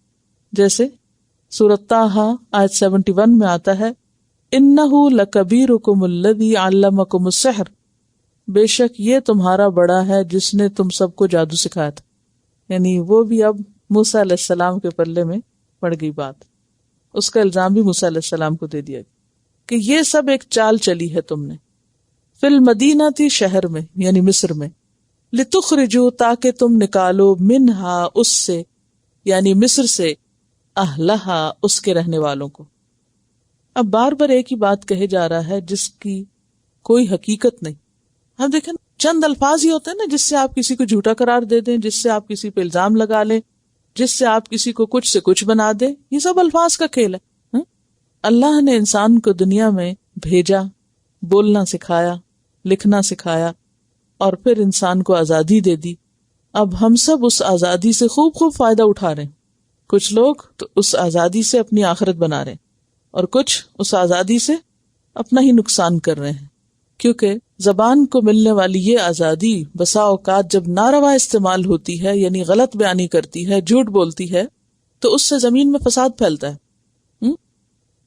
جیسے سورۃ طٰہٰ آیت 71 میں آتا ہے، اِنَّهُ لَكَبِيرُكُمُ الَّذِي عَلَّمَكُمُ السِّحْرَ، بے شک یہ تمہارا بڑا ہے جس نے تم سب کو جادو سکھایا تھا. یعنی وہ بھی اب موسیٰ علیہ السلام کے پلے میں پڑ گئی بات. اس کا الزام بھی موسیٰ علیہ السلام کو دے دیا کہ یہ سب ایک چال چلی ہے تم نے. فی المدینہ تھی، شہر میں یعنی مصر میں. لتخرجوا، تاکہ تم نکالو، منہا اس سے یعنی مصر سے، اہلہا اس کے رہنے والوں کو. اب بار بار ایک ہی بات کہے جا رہا ہے جس کی کوئی حقیقت نہیں. ہم دیکھیں چند الفاظ ہی ہوتے ہیں نا جس سے آپ کسی کو جھوٹا قرار دے دیں، جس سے آپ کسی پہ الزام لگا لیں، جس سے آپ کسی کو کچھ سے کچھ بنا دیں. یہ سب الفاظ کا کھیل ہے. اللہ نے انسان کو دنیا میں بھیجا، بولنا سکھایا، لکھنا سکھایا، اور پھر انسان کو آزادی دے دی. اب ہم سب اس آزادی سے خوب فائدہ اٹھا رہے ہیں. کچھ لوگ تو اس آزادی سے اپنی آخرت بنا رہے ہیں اور کچھ اس آزادی سے اپنا ہی نقصان کر رہے ہیں. کیونکہ زبان کو ملنے والی یہ آزادی بسا اوقات جب ناروا استعمال ہوتی ہے، یعنی غلط بیانی کرتی ہے، جھوٹ بولتی ہے، تو اس سے زمین میں فساد پھیلتا ہے۔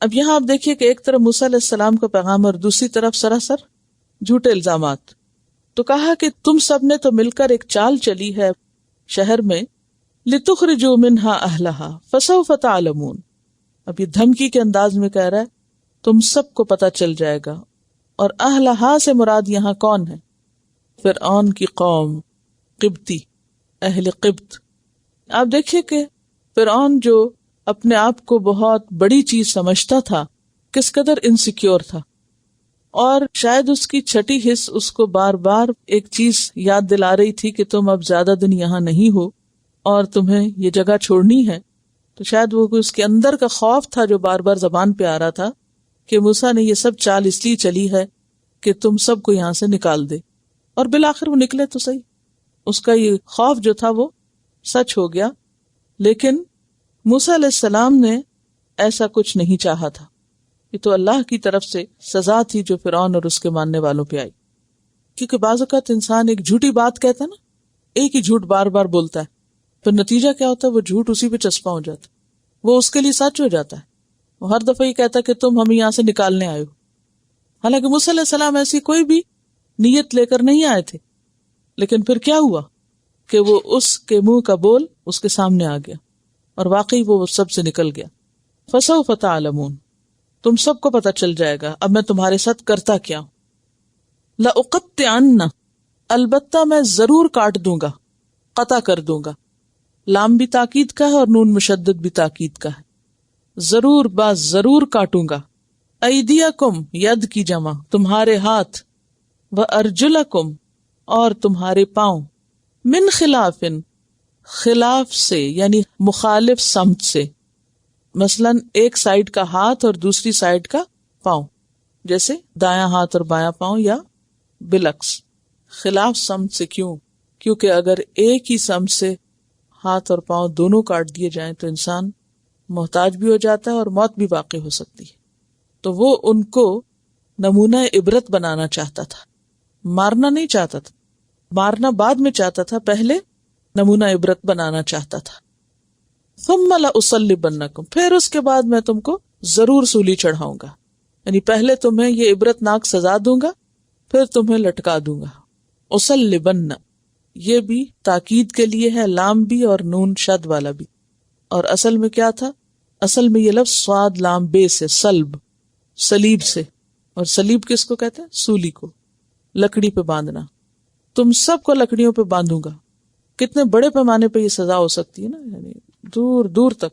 اب یہاں آپ دیکھیے کہ ایک طرف موسیٰ علیہ السلام کا پیغام اور دوسری طرف سراسر جھوٹے الزامات۔ تو کہا کہ تم سب نے تو مل کر ایک چال چلی ہے شہر میں، لِتُخْرِجُوا مِنْهَا أَهْلَهَا فَسَوْفَ تَعْلَمُونَ۔ اب یہ دھمکی کے انداز میں کہہ رہا ہے تم سب کو پتہ چل جائے گا، اور اہلہا سے مراد یہاں کون ہے؟ فرعون کی قوم، قبطی، اہل قبط۔ آپ دیکھیے کہ فرعون جو اپنے آپ کو بہت بڑی چیز سمجھتا تھا، کس قدر انسیکیور تھا، اور شاید اس کی چھٹی حص اس کو بار بار ایک چیز یاد دلا رہی تھی کہ تم اب زیادہ دن یہاں نہیں ہو اور تمہیں یہ جگہ چھوڑنی ہے۔ تو شاید وہ اس کے اندر کا خوف تھا جو بار بار زبان پہ آ رہا تھا کہ موسیٰ نے یہ سب چال اس لیے چلی ہے کہ تم سب کو یہاں سے نکال دے، اور بالآخر وہ نکلے تو صحیح۔ اس کا یہ خوف جو تھا وہ سچ ہو گیا، لیکن موسیٰ علیہ السلام نے ایسا کچھ نہیں چاہا تھا۔ یہ تو اللہ کی طرف سے سزا تھی جو فرعون اور اس کے ماننے والوں پہ آئی، کیونکہ بعض اوقات انسان ایک جھوٹی بات کہتا ہے نا، ایک ہی جھوٹ بار بار بولتا ہے، پھر نتیجہ کیا ہوتا ہے؟ وہ جھوٹ اسی پہ چسپاں ہو جاتا ہے، وہ اس کے لیے سچ ہو جاتا ہے۔ وہ ہر دفعہ یہ کہتا ہے کہ تم ہمیں یہاں سے نکالنے آئے ہو، حالانکہ موسیٰ علیہ السلام ایسی کوئی بھی نیت لے کر نہیں آئے تھے۔ لیکن پھر کیا ہوا کہ وہ اس کے منہ کا بول اس کے سامنے آ گیا، اور واقعی وہ سب سے نکل گیا۔ فَسَوْفَ تَعْلَمُونَ، تم سب کو پتہ چل جائے گا اب میں تمہارے ساتھ کرتا کیا ہوں۔ لَأُقَطِّعَنَّ، البتہ میں ضرور کاٹ دوں گا، قطع کر دوں گا۔ لام بھی تاکید کا ہے اور نون مشدد بھی تاکید کا ہے۔ ضرور ضرور کاٹوں گا۔ ایدیکم، ید کی جمع، تمہارے ہاتھ، وارجلکم، اور تمہارے پاؤں، من خلاف، خلاف سے یعنی مخالف سمت سے، مثلا ایک سائیڈ کا ہاتھ اور دوسری سائیڈ کا پاؤں، جیسے دایاں ہاتھ اور بایاں پاؤں، یا بالعکس۔ خلاف سمت سے کیوں؟ کیونکہ اگر ایک ہی سمت سے ہاتھ اور پاؤں دونوں کاٹ دیے جائیں تو انسان محتاج بھی ہو جاتا ہے اور موت بھی واقع ہو سکتی ہے۔ تو وہ ان کو نمونہ عبرت بنانا چاہتا تھا، مارنا نہیں چاہتا تھا، مارنا بعد میں چاہتا تھا، پہلے نمونہ عبرت بنانا چاہتا تھا۔ ثم لأصلبنکم، پھر اس کے بعد میں تم کو ضرور سولی چڑھاؤں گا، یعنی پہلے تمہیں یہ عبرت ناک سزا دوں گا، پھر تمہیں لٹکا دوں گا۔ اصلبن، یہ بھی تاکید کے لیے ہے، لام بھی اور نون شد والا بھی۔ اور اصل میں کیا تھا؟ اصل میں یہ لفظ صاد لام بے سے، سلب، سلیب سے، اور سلیب کس کو کہتے ہیں؟ سولی کو، لکڑی پہ باندھنا۔ تم سب کو لکڑیوں پہ باندھوں گا۔ کتنے بڑے پیمانے پہ یہ سزا ہو سکتی ہے نا، یعنی دور دور تک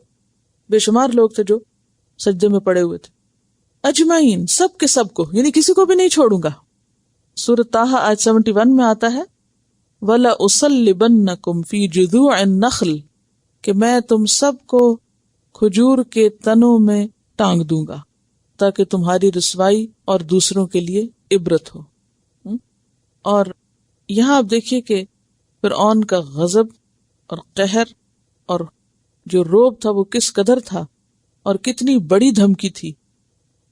بے شمار لوگ تھے جو سجدے میں پڑے ہوئے تھے۔ اجمعین، سب کے سب کو، یعنی کسی کو بھی نہیں چھوڑوں گا۔ سورۃ طٰہٰ آیت 71 میں آتا ہے وَلَأُصَلِّبَنَّكُمْ فِي جُذُوعِ النَّخْلِ، کہ میں تم سب کو کھجور کے تنوں میں ٹانگ دوں گا تاکہ تمہاری رسوائی اور دوسروں کے لیے عبرت ہو۔ اور یہاں آپ دیکھیے کہ فرعون کا غضب اور قہر اور جو روب تھا وہ کس قدر تھا، اور کتنی بڑی دھمکی تھی،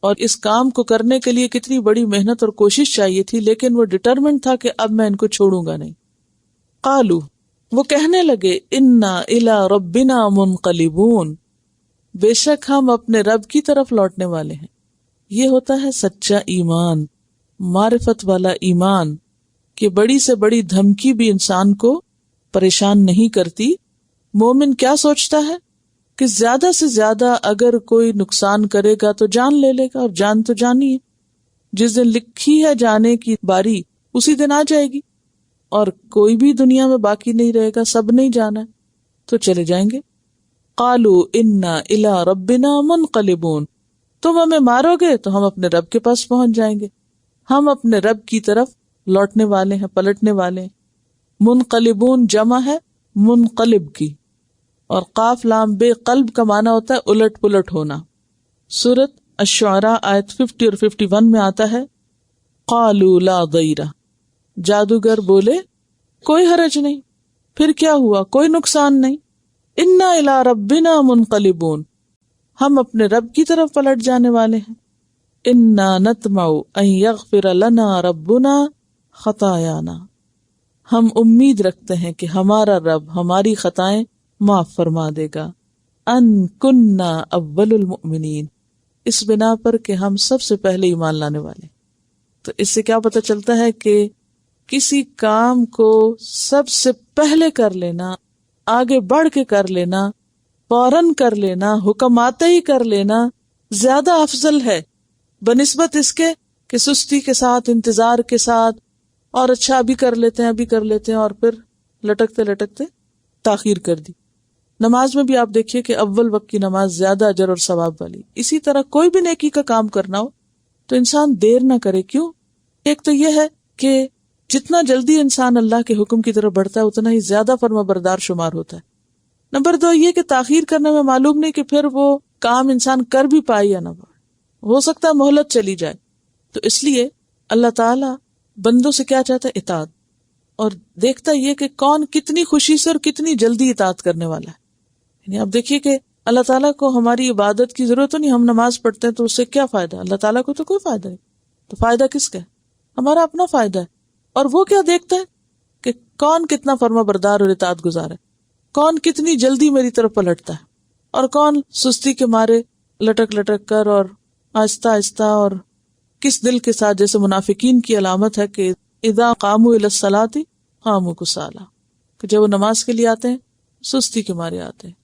اور اس کام کو کرنے کے لیے کتنی بڑی محنت اور کوشش چاہیے تھی، لیکن وہ ڈٹرمنٹ تھا کہ اب میں ان کو چھوڑوں گا نہیں۔ قالو، وہ کہنے لگے، انا الی ربنا منقلبون، بے شک ہم اپنے رب کی طرف لوٹنے والے ہیں۔ یہ ہوتا ہے سچا ایمان، معرفت والا ایمان، کہ بڑی سے بڑی دھمکی بھی انسان کو پریشان نہیں کرتی۔ مومن کیا سوچتا ہے کہ زیادہ سے زیادہ اگر کوئی نقصان کرے گا تو جان لے لے گا، اور جان تو جانی ہے، جس دن لکھی ہے جانے کی باری اسی دن آ جائے گی، اور کوئی بھی دنیا میں باقی نہیں رہے گا، سب نہیں جانا ہے تو چلے جائیں گے۔ قالو انا الی ربنا منقلبون، تم ہمیں مارو گے تو ہم اپنے رب کے پاس پہنچ جائیں گے، ہم اپنے رب کی طرف لوٹنے والے ہیں، پلٹنے والے ہیں۔ منقلبون جمع ہے منقلب کی، اور قاف لام بے قلب کا معنی ہوتا ہے الٹ پلٹ ہونا۔ سورۃ الشعراء آیت 50 اور 51 میں آتا ہے قالوا لا ضیر، جادوگر بولے کوئی حرج نہیں، پھر کیا ہوا؟ کوئی نقصان نہیں۔ انا الی ربنا منقلبون، ہم اپنے رب کی طرف پلٹ جانے والے ہیں۔ انا نطمع ان یغفر لنا ربنا خطایانا، ہم امید رکھتے ہیں کہ ہمارا رب ہماری خطائیں معاف فرما دے گا. ان کننا اول المؤمنین، اس بنا پر کہ ہم سب سے پہلے ایمان لانے والے. تو اس سے کیا پتہ چلتا ہے کہ کسی کام کو سب سے پہلے کر لینا، آگے بڑھ کے کر لینا، فوراً کر لینا، حکم آتے ہی کر لینا زیادہ افضل ہے بنسبت اس کے کہ سستی کے ساتھ، انتظار کے ساتھ، اور اچھا ابھی کر لیتے ہیں اور پھر لٹکتے لٹکتے تاخیر کر دی. نماز میں بھی آپ دیکھیے کہ اول وقت کی نماز زیادہ اجر اور ثواب والی. اسی طرح کوئی بھی نیکی کا کام کرنا ہو تو انسان دیر نہ کرے. کیوں؟ ایک تو یہ ہے کہ جتنا جلدی انسان اللہ کے حکم کی طرف بڑھتا ہے اتنا ہی زیادہ فرما بردار شمار ہوتا ہے. نمبر 2 یہ کہ تاخیر کرنے میں معلوم نہیں کہ پھر وہ کام انسان کر بھی پائے یا نہ پائے، ہو سکتا ہے مہلت چلی جائے. تو اس لیے اللہ تعالی بندوں سے کیا چاہتا ہے؟ اطاعت. اور دیکھتا یہ کہ کون کتنی خوشی سے اور کتنی جلدی اطاعت کرنے والا ہے. یعنی آپ دیکھیے کہ اللہ تعالیٰ کو ہماری عبادت کی ضرورت نہیں، ہم نماز پڑھتے ہیں تو اس سے کیا فائدہ؟ اللہ تعالیٰ کو تو کوئی فائدہ نہیں. تو فائدہ کس کا ہے؟ ہمارا اپنا فائدہ ہے. اور وہ کیا دیکھتا ہے کہ کون کتنا فرما بردار اور اطاعت گزار ہے، کون کتنی جلدی میری طرف پلٹتا ہے، اور کون سستی کے مارے لٹک لٹک کر اور آہستہ آہستہ، اور کس دل کے ساتھ. جیسے منافقین کی علامت ہے کہ اذا قاموا الی الصلاۃ قاموا کسالی، کہ جب وہ نماز کے لیے آتے ہیں سستی کے مارے آتے ہیں.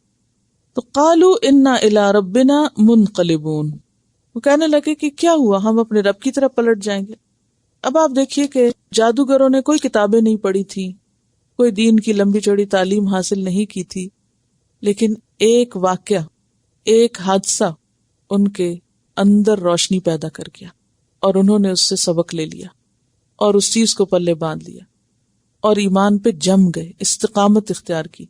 تو قالوا انا الی ربنا منقلبون، وہ کہنے لگے کہ کیا ہوا، ہم اپنے رب کی طرف پلٹ جائیں گے. اب آپ دیکھیے کہ جادوگروں نے کوئی کتابیں نہیں پڑھی تھی، کوئی دین کی لمبی چوڑی تعلیم حاصل نہیں کی تھی، لیکن ایک واقعہ، ایک حادثہ ان کے اندر روشنی پیدا کر گیا، اور انہوں نے اس سے سبق لے لیا اور اس چیز کو پلے باندھ لیا اور ایمان پہ جم گئے، استقامت اختیار کی.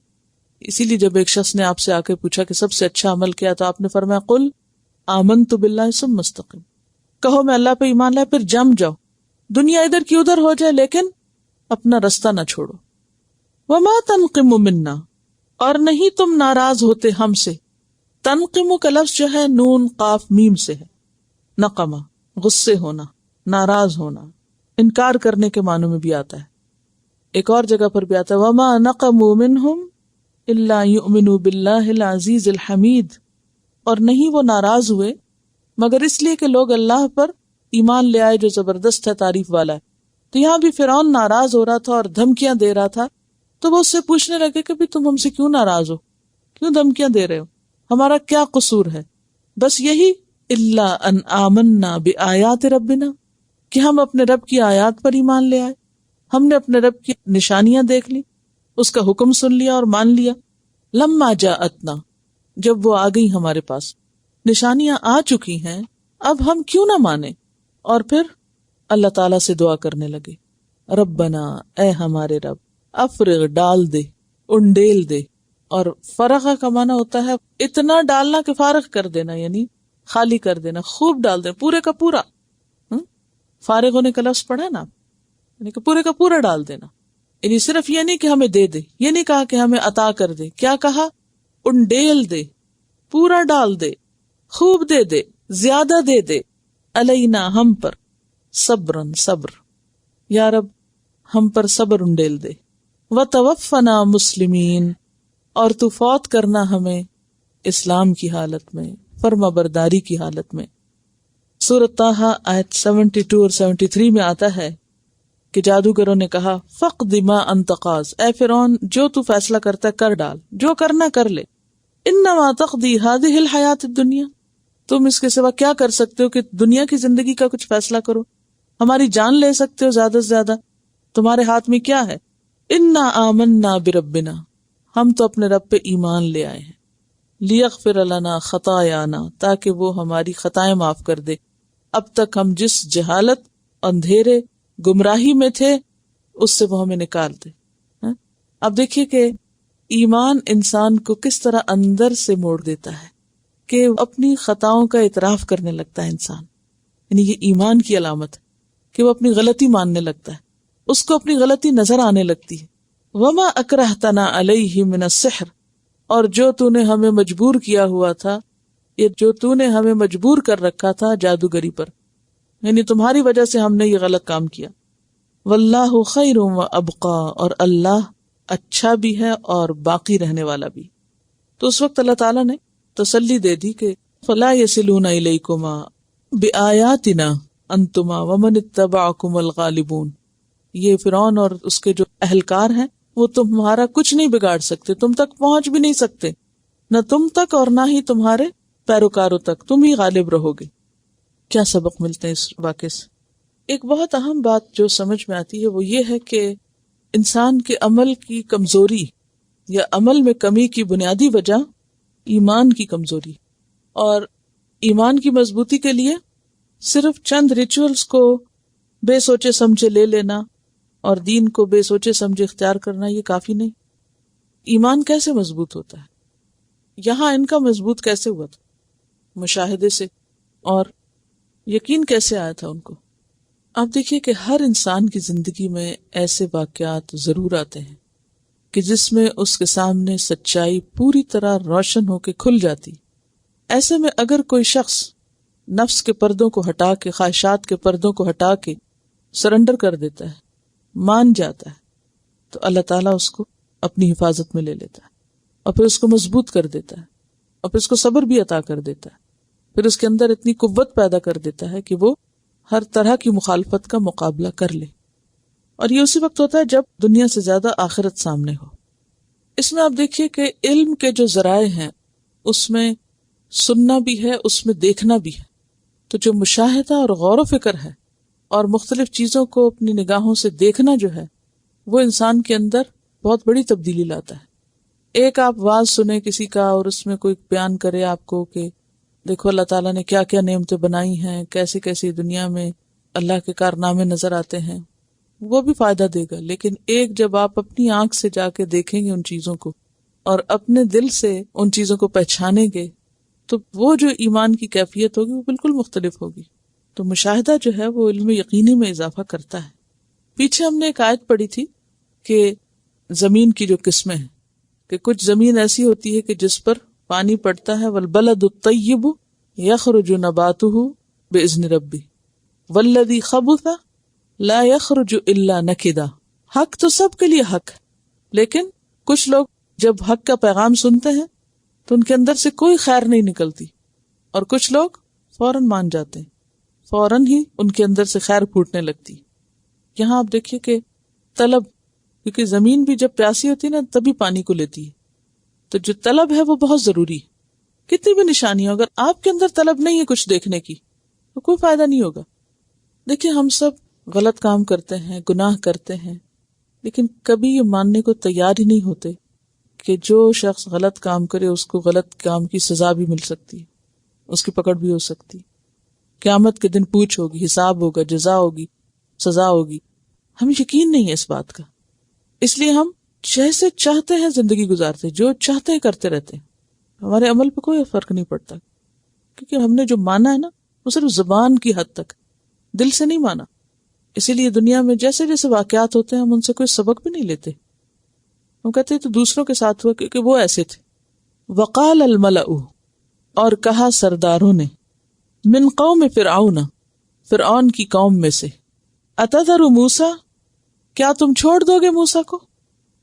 اسی لیے جب ایک شخص نے آپ سے آ کے پوچھا کہ سب سے اچھا عمل کیا، تو آپ نے فرمایا قل آمنت باللہ ثم استقم، کہو میں اللہ پہ ایمان لائے پھر جم جاؤ. دنیا ادھر کی ادھر ہو جائے لیکن اپنا رستہ نہ چھوڑو. وما تنقم منا، اور نہیں تم ناراض ہوتے ہم سے. تنقم کا لفظ جو ہے نون قاف میم سے ہے. نقمہ غصے ہونا، ناراض ہونا، انکار کرنے کے معنوں میں بھی آتا ہے. ایک اور جگہ پر بھی آتا ہے وما نقموا منہم الا یؤمنوا باللہ العزیز الحمید، اور نہیں وہ ناراض ہوئے مگر اس لیے کہ لوگ اللہ پر ایمان لے آئے جو زبردست ہے، تعریف والا ہے. تو یہاں بھی فرعون ناراض ہو رہا تھا اور دھمکیاں دے رہا تھا، تو وہ اس سے پوچھنے لگے کہ بھی تم ہم سے کیوں ناراض ہو، کیوں دھمکیاں دے رہے ہو، ہمارا کیا قصور ہے؟ بس یہی الا ان آمنا بآیات ربنا، کہ ہم اپنے رب کی آیات پر ایمان لے آئے، ہم نے اپنے رب کی نشانیاں دیکھ لی، اس کا حکم سن لیا اور مان لیا. لما جاءتنا، جب وہ آ گئی ہمارے پاس، نشانیاں آ چکی ہیں، اب ہم کیوں نہ مانیں. اور پھر اللہ تعالیٰ سے دعا کرنے لگے ربنا، اے ہمارے رب، افرغ ڈال دے، انڈیل دے. اور فرغ کا معنی ہوتا ہے اتنا ڈالنا کہ فارغ کر دینا، یعنی خالی کر دینا، خوب ڈال دینا، پورے کا پورا. فارغ ہونے کا لفظ پڑھا نا، یعنی کہ پورے کا پورا ڈال دینا. یعنی صرف یہ نہیں کہ ہمیں دے دے، یہ نہیں کہا کہ ہمیں عطا کر دے، کیا کہا؟ انڈیل دے، پورا ڈال دے، خوب دے دے، زیادہ دے دے. علینا، ہم پر، صبرن، صبر، یا رب ہم پر صبر انڈیل دے. وتوفنا مسلمین، اور تو فوت کرنا ہمیں اسلام کی حالت میں، فرما برداری کی حالت میں. سورۃ طٰہٰ آیت 72 اور 73 میں آتا ہے کہ جادوگروں نے کہا فقد ما انت قاض، اے فرعون جو تو فیصلہ کرتا ہے کر ڈال، جو کرنا کر لے. انما تقضی هذه الحیات الدنیا، تم اس کے سوا کیا کر سکتے ہو کہ دنیا کی زندگی کا کچھ فیصلہ کرو، ہماری جان لے سکتے ہو زیادہ سے زیادہ، تمہارے ہاتھ میں کیا ہے. انا آمنا بربنا، ہم تو اپنے رب پہ ایمان لے آئے ہیں. لیغفر لنا خطایانا، تاکہ وہ ہماری خطائیں معاف کر دے. اب تک ہم جس جہالت، اندھیرے، گمراہی میں تھے اس سے وہ ہمیں نکال دے. اب دیکھیے کہ ایمان انسان کو کس طرح اندر سے موڑ دیتا ہے کہ اپنی خطاؤں کا اعتراف کرنے لگتا ہے انسان. یعنی یہ ایمان کی علامت ہے کہ وہ اپنی غلطی ماننے لگتا ہے، اس کو اپنی غلطی نظر آنے لگتی ہے. وما اکرہتنا علیہ من السحر، اور جو تو نے ہمیں مجبور کیا ہوا تھا یہ جو تو نے ہمیں مجبور کر رکھا تھا جادوگری پر، یعنی تمہاری وجہ سے ہم نے یہ غلط کام کیا. واللہ خیر و ابقا، اور اللہ اچھا بھی ہے اور باقی رہنے والا بھی. تو اس وقت اللہ تعالیٰ نے تسلی دے دی کہ فلا یصلون الیکما بآیاتنا انتما ومن اتبعکم الغالبون. یہ فرعون اور اس کے جو اہلکار ہیں وہ تمہارا کچھ نہیں بگاڑ سکتے، تم تک پہنچ بھی نہیں سکتے، نہ تم تک اور نہ ہی تمہارے پیروکاروں تک، تم ہی غالب رہو گے. کیا سبق ملتے ہیں اس واقعے سے؟ ایک بہت اہم بات جو سمجھ میں آتی ہے وہ یہ ہے کہ انسان کے عمل کی کمزوری یا عمل میں کمی کی بنیادی وجہ ایمان کی کمزوری، اور ایمان کی مضبوطی کے لیے صرف چند ریچولز کو بے سوچے سمجھے لے لینا اور دین کو بے سوچے سمجھے اختیار کرنا یہ کافی نہیں. ایمان کیسے مضبوط ہوتا ہے؟ یہاں ان کا مضبوط کیسے ہوا تھا؟ مشاہدے سے. اور یقین کیسے آیا تھا ان کو؟ آپ دیکھیے کہ ہر انسان کی زندگی میں ایسے واقعات ضرور آتے ہیں کہ جس میں اس کے سامنے سچائی پوری طرح روشن ہو کے کھل جاتی. ایسے میں اگر کوئی شخص نفس کے پردوں کو ہٹا کے، خواہشات کے پردوں کو ہٹا کے سرنڈر کر دیتا ہے، مان جاتا ہے، تو اللہ تعالیٰ اس کو اپنی حفاظت میں لے لیتا ہے اور پھر اس کو مضبوط کر دیتا ہے اور پھر اس کو صبر بھی عطا کر دیتا ہے. پھر اس کے اندر اتنی قوت پیدا کر دیتا ہے کہ وہ ہر طرح کی مخالفت کا مقابلہ کر لے. اور یہ اسی وقت ہوتا ہے جب دنیا سے زیادہ آخرت سامنے ہو. اس میں آپ دیکھیے کہ علم کے جو ذرائع ہیں اس میں سننا بھی ہے، اس میں دیکھنا بھی ہے. تو جو مشاہدہ اور غور و فکر ہے اور مختلف چیزوں کو اپنی نگاہوں سے دیکھنا جو ہے وہ انسان کے اندر بہت بڑی تبدیلی لاتا ہے. ایک آپ واز سنیں کسی کا اور اس میں کوئی بیان کرے آپ کو کہ دیکھو اللہ تعالیٰ نے کیا کیا نعمتیں بنائی ہیں، کیسی کیسی دنیا میں اللہ کے کارنامے نظر آتے ہیں، وہ بھی فائدہ دے گا. لیکن ایک جب آپ اپنی آنکھ سے جا کے دیکھیں گے ان چیزوں کو اور اپنے دل سے ان چیزوں کو پہچانیں گے تو وہ جو ایمان کی کیفیت ہوگی وہ بالکل مختلف ہوگی. تو مشاہدہ جو ہے وہ علم یقینی میں اضافہ کرتا ہے. پیچھے ہم نے ایک آیت پڑھی تھی کہ زمین کی جو قسمیں ہیں کہ کچھ زمین ایسی ہوتی ہے کہ جس پر پانی پڑتا ہے، والبلد الطیب یخرج نباتہ باذن ربی والذی خبث لا یخرج الا نکدا. حق تو سب کے لیے حق ہے، لیکن کچھ لوگ جب حق کا پیغام سنتے ہیں تو ان کے اندر سے کوئی خیر نہیں نکلتی اور کچھ لوگ فوراً مان جاتے ہیں، فوراً ہی ان کے اندر سے خیر پھوٹنے لگتی. یہاں آپ دیکھیے کہ طلب، کیونکہ زمین بھی جب پیاسی ہوتی ہے نا تبھی پانی کو لیتی ہے، تو جو طلب ہے وہ بہت ضروری ہے. کتنی بھی نشانی ہو، اگر آپ کے اندر طلب نہیں ہے کچھ دیکھنے کی تو کوئی فائدہ نہیں ہوگا. دیکھیں ہم سب غلط کام کرتے ہیں، گناہ کرتے ہیں، لیکن کبھی یہ ماننے کو تیار ہی نہیں ہوتے کہ جو شخص غلط کام کرے اس کو غلط کام کی سزا بھی مل سکتی ہے، اس کی پکڑ بھی ہو سکتی. قیامت کے دن پوچھ ہوگی، حساب ہوگا، جزا ہوگی، سزا ہوگی. ہمیں یقین نہیں ہے اس بات کا، اس لیے ہم جیسے چاہتے ہیں زندگی گزارتے، جو چاہتے ہیں کرتے رہتے ہیں. ہمارے عمل پہ کوئی فرق نہیں پڑتا کیونکہ ہم نے جو مانا ہے نا وہ صرف زبان کی حد تک، دل سے نہیں مانا. اسی لیے دنیا میں جیسے جیسے واقعات ہوتے ہیں ہم ان سے کوئی سبق بھی نہیں لیتے. ہم کہتے ہیں تو دوسروں کے ساتھ ہوا کیونکہ وہ ایسے تھے. وقال الملأ، اور کہا سرداروں نے، من قوم فرعون، فرعون کی قوم میں سے، اتذر موسیٰ، کیا تم چھوڑ دو گے موسیٰ کو،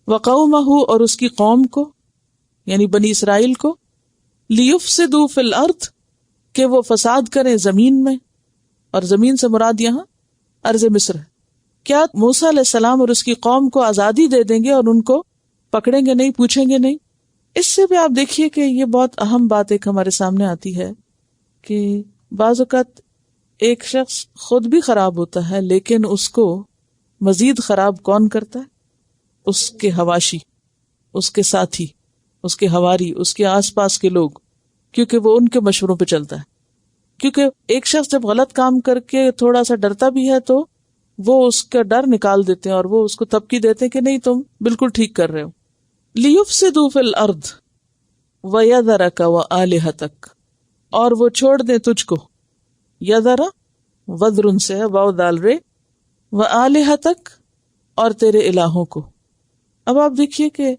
وقومہ، اور اس کی قوم کو یعنی بنی اسرائیل کو، لیفسدوا فی الارض، کہ وہ فساد کریں زمین میں. اور زمین سے مراد یہاں ارض مصر ہے. کیا موسیٰ علیہ السلام اور اس کی قوم کو آزادی دے دیں گے اور ان کو پکڑیں گے نہیں، پوچھیں گے نہیں؟ اس سے بھی آپ دیکھیے کہ یہ بہت اہم بات ایک ہمارے سامنے آتی ہے کہ بعض اوقات ایک شخص خود بھی خراب ہوتا ہے لیکن اس کو مزید خراب کون کرتا ہے؟ اس کے حواشی، اس کے ساتھی، اس کے حواری، اس کے آس پاس کے لوگ، کیونکہ وہ ان کے مشوروں پہ چلتا ہے. کیونکہ ایک شخص جب غلط کام کر کے تھوڑا سا ڈرتا بھی ہے تو وہ اس کا ڈر نکال دیتے ہیں اور وہ اس کو تبکی دیتے ہیں کہ نہیں تم بالکل ٹھیک کر رہے ہو. لیفسدوا فی الارض ویذرک وآلہتک، اور وہ چھوڑ دیں تجھ کو، یذر وذر سے ہے، واو دال رے، وآلہتک، اور تیرے الہوں کو. اب آپ دیکھیے کہ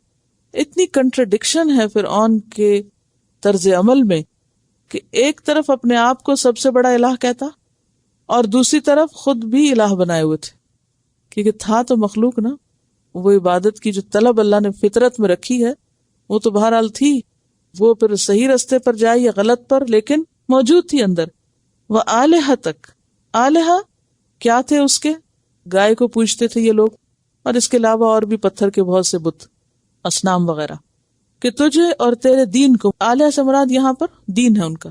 اتنی کنٹرڈکشن ہے فرعون کے طرز عمل میں کہ ایک طرف اپنے آپ کو سب سے بڑا الہ کہتا اور دوسری طرف خود بھی الہ بنائے ہوئے تھے، کیونکہ تھا تو مخلوق نا، وہ عبادت کی جو طلب اللہ نے فطرت میں رکھی ہے وہ تو بہرحال تھی، وہ پھر صحیح رستے پر جائے یا غلط پر، لیکن موجود تھی اندر۔ وہ آلہہ تک، آلہہ کیا تھے اس کے؟ گائے کو پوجتے تھے یہ لوگ، اور اس کے علاوہ اور بھی پتھر کے بہت سے بت، اصنام وغیرہ، کہ تجھے اور تیرے دین کو، آلہہ سے مراد یہاں پر دین ہے ان کا،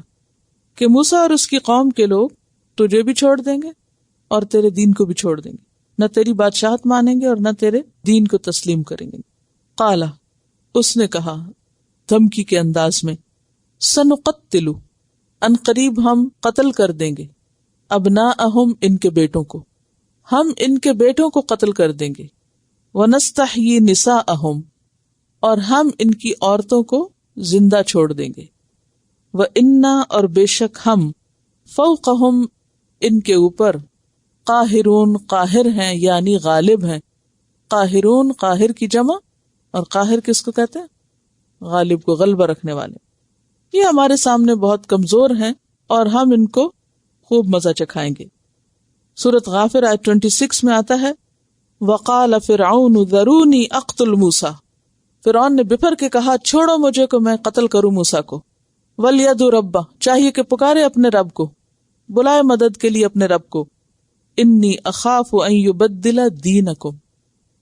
کہ موسیٰ اور اس کی قوم کے لوگ تجھے بھی چھوڑ دیں گے اور تیرے دین کو بھی چھوڑ دیں گے، نہ تیری بادشاہت مانیں گے اور نہ تیرے دین کو تسلیم کریں گے۔ قالا، اس نے کہا دھمکی کے انداز میں، سنقتل، ان قریب ہم قتل کر دیں گے، ابناءہم، ان کے بیٹوں کو، ہم ان کے بیٹوں کو قتل کر دیں گے، ونستحیی نساءہم، اور ہم ان کی عورتوں کو زندہ چھوڑ دیں گے، وَإِنَّا، اور بے شک ہم، فوقہم، ان کے اوپر، قاہرون، قاہر ہیں یعنی غالب ہیں، قاہرون قاہر کی جمع، اور قاہر کس کو کہتے ہیں؟ غالب کو، غلبہ رکھنے والے۔ یہ ہمارے سامنے بہت کمزور ہیں اور ہم ان کو خوب مزہ چکھائیں گے۔ سورۃ غافر آیت 26 میں آتا ہے، وقال فرعون ذرونی اقتل موسیٰ، فرعون نے بپھر کے کہا چھوڑو مجھے کو میں قتل کروں موسیٰ کو، وَلْيَدْعُ رَبَّهُ، چاہیے کہ پکارے اپنے رب کو، بلائے مدد کے لیے اپنے رب کو، انی اخاف ان یبدل دینکم،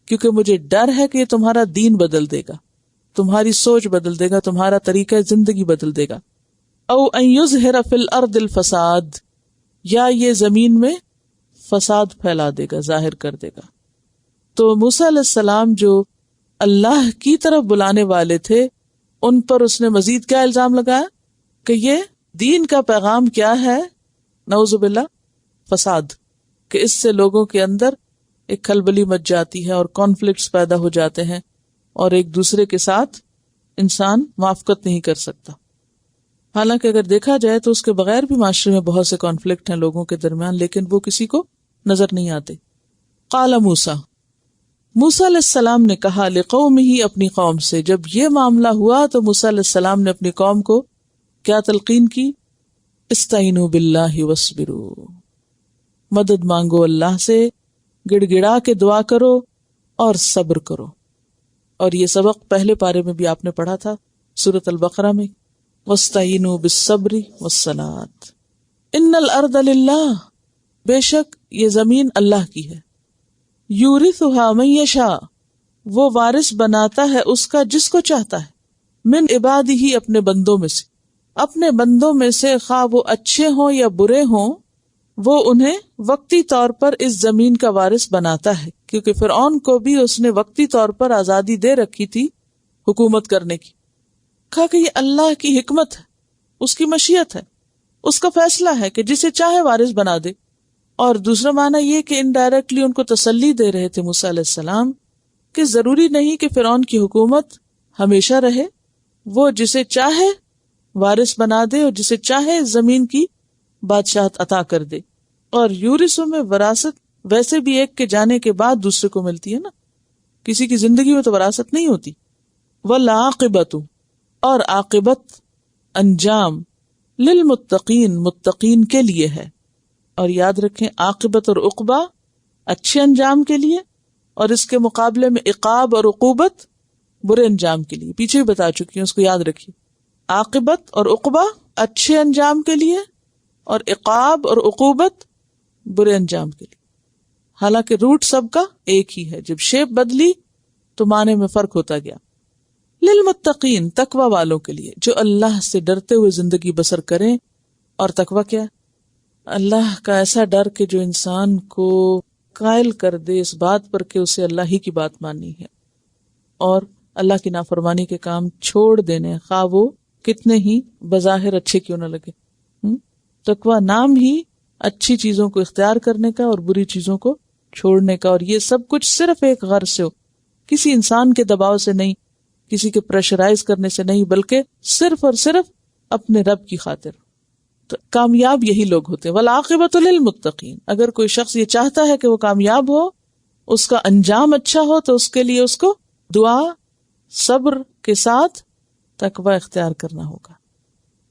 کیونکہ مجھے ڈر ہے کہ یہ تمہارا دین بدل دے گا، تمہاری سوچ بدل دے گا، تمہارا طریقہ زندگی بدل دے گا، او ان یظہر فی الارض الفساد، یا یہ زمین میں فساد پھیلا دے گا، ظاہر کر دے گا۔ تو موسیٰ علیہ السلام جو اللہ کی طرف بلانے والے تھے، ان پر اس نے مزید کیا الزام لگایا کہ یہ دین کا پیغام کیا ہے؟ نعوذ باللہ، فساد، کہ اس سے لوگوں کے اندر ایک کھلبلی مچ جاتی ہے اور کانفلکٹس پیدا ہو جاتے ہیں اور ایک دوسرے کے ساتھ انسان موافقت نہیں کر سکتا۔ حالانکہ اگر دیکھا جائے تو اس کے بغیر بھی معاشرے میں بہت سے کانفلکٹ ہیں لوگوں کے درمیان، لیکن وہ کسی کو نظر نہیں آتے۔ قال موسیٰ، موسیٰ علیہ السلام نے کہا لقومہ، اپنی قوم سے، جب یہ معاملہ ہوا تو موسیٰ علیہ السلام نے اپنی قوم کو کیا تلقین کی؟ استعینوا باللہ واصبروا، مدد مانگو اللہ سے، گڑ گڑا کے دعا کرو اور صبر کرو۔ اور یہ سبق پہلے پارے میں بھی آپ نے پڑھا تھا سورۃ البقرہ میں، واستعینوا بالصبر والصلاۃ، ان الارض للہ، بے شک یہ زمین اللہ کی ہے، یورثھا من یشاء، وہ وارث بناتا ہے اس کا جس کو چاہتا ہے، من عبادہ، اپنے بندوں میں سے، اپنے بندوں میں سے خواہ وہ اچھے ہوں یا برے ہوں، وہ انہیں وقتی طور پر اس زمین کا وارث بناتا ہے، کیونکہ فرعون کو بھی اس نے وقتی طور پر آزادی دے رکھی تھی حکومت کرنے کی، کہا کہ یہ اللہ کی حکمت ہے، اس کی مشیت ہے، اس کا فیصلہ ہے کہ جسے چاہے وارث بنا دے۔ اور دوسرا معنی یہ کہ انڈائریکٹلی ان کو تسلی دے رہے تھے موسیٰ علیہ السلام کہ ضروری نہیں کہ فرعون کی حکومت ہمیشہ رہے، وہ جسے چاہے وارث بنا دے اور جسے چاہے زمین کی بادشاہت عطا کر دے۔ اور یورثوں میں وراثت ویسے بھی ایک کے جانے کے بعد دوسرے کو ملتی ہے نا، کسی کی زندگی میں تو وراثت نہیں ہوتی۔ والعاقبۃ، اور عاقبت، انجام، للمتقین، متقین کے لیے ہے۔ اور یاد رکھیں عاقبت اور عقبہ اچھے انجام کے لیے، اور اس کے مقابلے میں عقاب اور عقوبت برے انجام کے لیے، پیچھے بھی بتا چکی ہوں، اس کو یاد رکھیے۔ عاقبت اور عقبہ اچھے انجام کے لیے، اور عقاب اور عقوبت برے انجام کے لیے۔ حالانکہ روٹ سب کا ایک ہی ہے، جب شیپ بدلی تو معنی میں فرق ہوتا گیا۔ للمتقین، تقوی والوں کے لیے، جو اللہ سے ڈرتے ہوئے زندگی بسر کریں۔ اور تقوی کیا؟ اللہ کا ایسا ڈر کہ جو انسان کو قائل کر دے اس بات پر کہ اسے اللہ ہی کی بات ماننی ہے، اور اللہ کی نافرمانی کے کام چھوڑ دینے، خواہ وہ کتنے ہی بظاہر اچھے کیوں نہ لگے۔ تقوی نام ہی اچھی چیزوں کو اختیار کرنے کا اور بری چیزوں کو چھوڑنے کا، اور یہ سب کچھ صرف ایک غرض سے ہو، کسی انسان کے دباؤ سے نہیں، کسی کے پریشرائز کرنے سے نہیں، بلکہ صرف اور صرف اپنے رب کی خاطر۔ تو کامیاب یہی لوگ ہوتے ہیں۔ والعاقبۃ للمتقین، اگر کوئی شخص یہ چاہتا ہے کہ وہ کامیاب ہو، اس کا انجام اچھا ہو، تو اس کے لیے اس کو دعا، صبر کے ساتھ تقوی اختیار کرنا ہوگا۔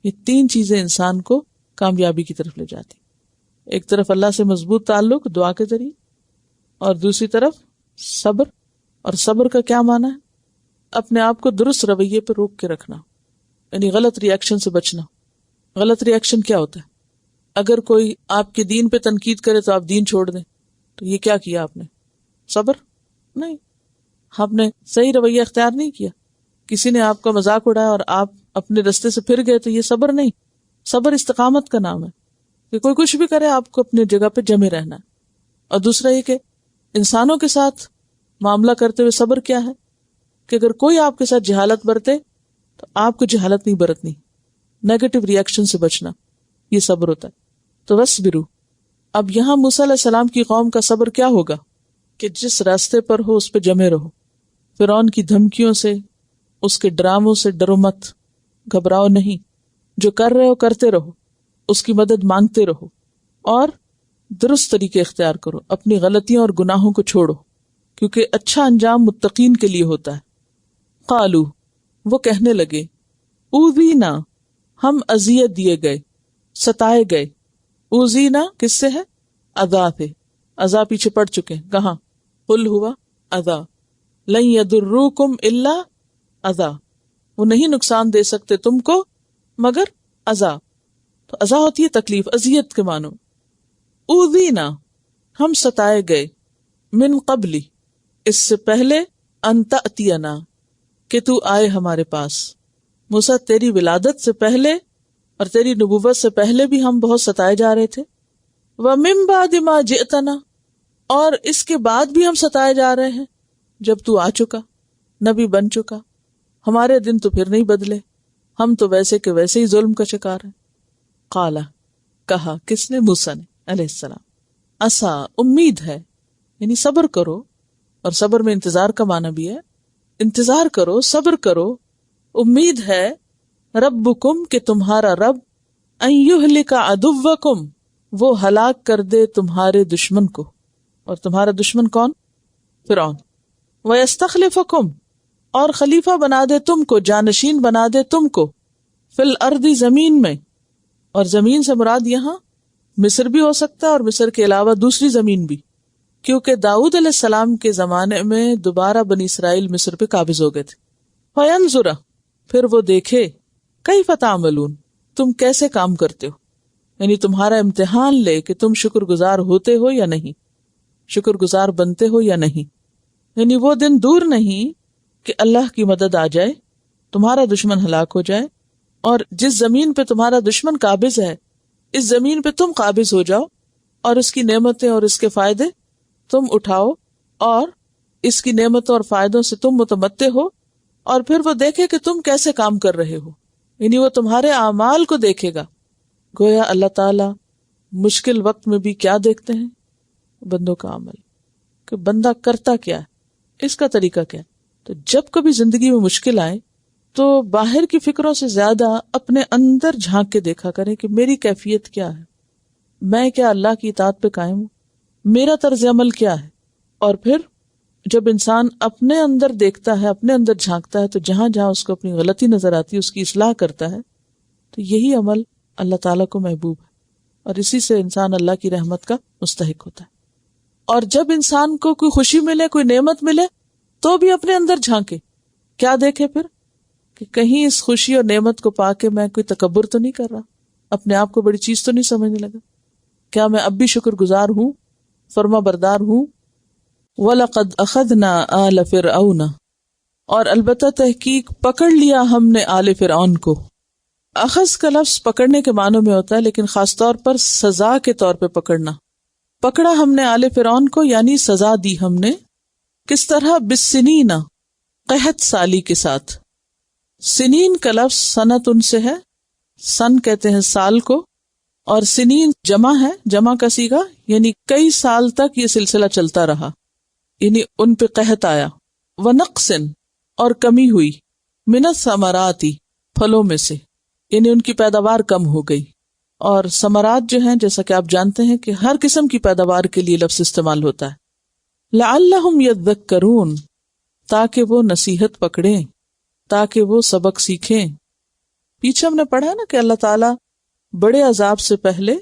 یہ تین چیزیں انسان کو کامیابی کی طرف لے جاتی. ایک طرف اللہ سے مضبوط تعلق دعا کے ذریعے، اور دوسری طرف صبر. اور صبر کا کیا معنی ہے؟ اپنے آپ کو درست رویے پہ روک کے رکھنا، یعنی غلط ری ایکشن سے بچنا. غلط ری ایکشن کیا ہوتا ہے؟ اگر کوئی آپ کے دین پہ تنقید کرے تو آپ دین چھوڑ دیں، تو یہ کیا کیا آپ نے؟ صبر نہیں. آپ نے صحیح رویہ اختیار نہیں کیا. کسی نے آپ کا مذاق اڑایا اور آپ اپنے رستے سے پھر گئے، تو یہ صبر نہیں. صبر استقامت کا نام ہے کہ کوئی کچھ بھی کرے آپ کو اپنی جگہ پہ جمے رہنا ہے. اور دوسرا یہ کہ انسانوں کے ساتھ معاملہ کرتے ہوئے صبر کیا ہے کہ اگر کوئی آپ کے ساتھ جہالت برتے تو آپ کو جہالت نہیں برتنی، نیگیٹو ری ایکشن سے بچنا، یہ صبر ہوتا ہے. تو وَاصْبِرُوا. اب یہاں موسیٰ علیہ السلام کی قوم کا صبر کیا ہوگا کہ جس راستے پر ہو اس پہ جمے رہو. فرعون کی دھمکیوں سے، اس کے ڈراموں سے ڈرو مت، گھبراؤ نہیں. جو کر رہے ہو کرتے رہو، اس کی مدد مانگتے رہو، اور درست طریقے اختیار کرو. اپنی غلطیوں اور گناہوں کو چھوڑو، کیونکہ اچھا انجام متقین کے لیے ہوتا ہے. قالو، وہ کہنے لگے، اوذینا، ہم اذیت دیے گئے، ستائے گئے. اوذینا کس سے ہے؟ اذا سے. اذا پیچھے پڑ چکے ہیں. کہاں؟ قل ہوا اذا لن یضروکم الا اذا. وہ نہیں نقصان دے سکتے تم کو مگر اذا. تو اذا ہوتی ہے تکلیف، اذیت کے معنوں. اوذینا، ہم ستائے گئے، من قبلی، اس سے پہلے، ان تأتینا، کہ تو آئے ہمارے پاس. موسیٰ تیری ولادت سے پہلے اور تیری نبوت سے پہلے بھی ہم بہت ستائے جا رہے تھے. وَمِن بَعْدِ مَا جِئْتَنَا، اور اس کے بعد بھی ہم ستائے جا رہے ہیں. جب تو آ چکا، نبی بن چکا، ہمارے دن تو پھر نہیں بدلے، ہم تو ویسے کہ ویسے ہی ظلم کا شکار ہیں. قالا، کہا، کس نے؟ موسیٰ نے علیہ السلام. عسا، امید ہے، یعنی صبر کرو. اور صبر میں انتظار کا معنی بھی ہے. انتظار کرو، صبر کرو، امید ہے، ربکم، کہ تمہارا رب، ان یہلک عدوکم، وہ ہلاک کر دے تمہارے دشمن کو. اور تمہارا دشمن کون؟ فرعون. ویستخلفکم، اور خلیفہ بنا دے تم کو، جانشین بنا دے تم کو، فی الارض، زمین میں. اور زمین سے مراد یہاں مصر بھی ہو سکتا ہے، اور مصر کے علاوہ دوسری زمین بھی، کیونکہ داؤد علیہ السلام کے زمانے میں دوبارہ بنی اسرائیل مصر پہ قابض ہو گئے تھے. فینظر، پھر وہ دیکھے، کیف تعملون، تم کیسے کام کرتے ہو. یعنی تمہارا امتحان لے کہ تم شکر گزار ہوتے ہو یا نہیں، شکر گزار بنتے ہو یا نہیں. یعنی وہ دن دور نہیں کہ اللہ کی مدد آ جائے، تمہارا دشمن ہلاک ہو جائے، اور جس زمین پہ تمہارا دشمن قابض ہے اس زمین پہ تم قابض ہو جاؤ، اور اس کی نعمتیں اور اس کے فائدے تم اٹھاؤ، اور اس کی نعمتوں اور فائدوں سے تم متمتع ہو. اور پھر وہ دیکھے کہ تم کیسے کام کر رہے ہو، یعنی وہ تمہارے اعمال کو دیکھے گا. گویا اللہ تعالیٰ مشکل وقت میں بھی کیا دیکھتے ہیں؟ بندوں کا عمل، کہ بندہ کرتا کیا ہے، اس کا طریقہ کیا ہے. تو جب کبھی زندگی میں مشکل آئے تو باہر کی فکروں سے زیادہ اپنے اندر جھانک کے دیکھا کریں کہ میری کیفیت کیا ہے، میں کیا اللہ کی اطاعت پہ قائم ہوں، میرا طرز عمل کیا ہے. اور پھر جب انسان اپنے اندر دیکھتا ہے، اپنے اندر جھانکتا ہے، تو جہاں جہاں اس کو اپنی غلطی نظر آتی ہے اس کی اصلاح کرتا ہے، تو یہی عمل اللہ تعالیٰ کو محبوب ہے، اور اسی سے انسان اللہ کی رحمت کا مستحق ہوتا ہے. اور جب انسان کو کوئی خوشی ملے، کوئی نعمت ملے، تو بھی اپنے اندر جھانکے، کیا دیکھے پھر کہ کہیں اس خوشی اور نعمت کو پا کے میں کوئی تکبر تو نہیں کر رہا، اپنے آپ کو بڑی چیز تو نہیں سمجھنے لگا، کیا میں اب بھی شکر گزار ہوں، فرما بردار ہوں. وَلَقَدْ أَخَذْنَا آلَ فِرْعَوْنَ، اور البتہ تحقیق پکڑ لیا ہم نے آل فرعون کو. اخذ کا لفظ پکڑنے کے معنوں میں ہوتا ہے، لیکن خاص طور پر سزا کے طور پہ پکڑنا. پکڑا ہم نے آل فرعون کو، یعنی سزا دی ہم نے. کس طرح؟ بالسنین، قحط سالی کے ساتھ. سنین کا لفظ سنت ان سے ہے، سن کہتے ہیں سال کو، اور سنین جمع ہے، جمع کا صیغہ، یعنی کئی سال تک یہ سلسلہ چلتا رہا، یعنی ان پہ قحط آیا. ونقص، اور کمی ہوئی، من الثمرات، پھلوں میں سے، یعنی ان کی پیداوار کم ہو گئی. اور ثمرات جو ہیں، جیسا کہ آپ جانتے ہیں کہ ہر قسم کی پیداوار کے لیے لفظ استعمال ہوتا ہے. لعلہم یذکرون، تاکہ وہ نصیحت پکڑیں، تاکہ وہ سبق سیکھیں. پیچھے ہم نے پڑھا ہے نا کہ اللہ تعالیٰ بڑے عذاب سے پہلے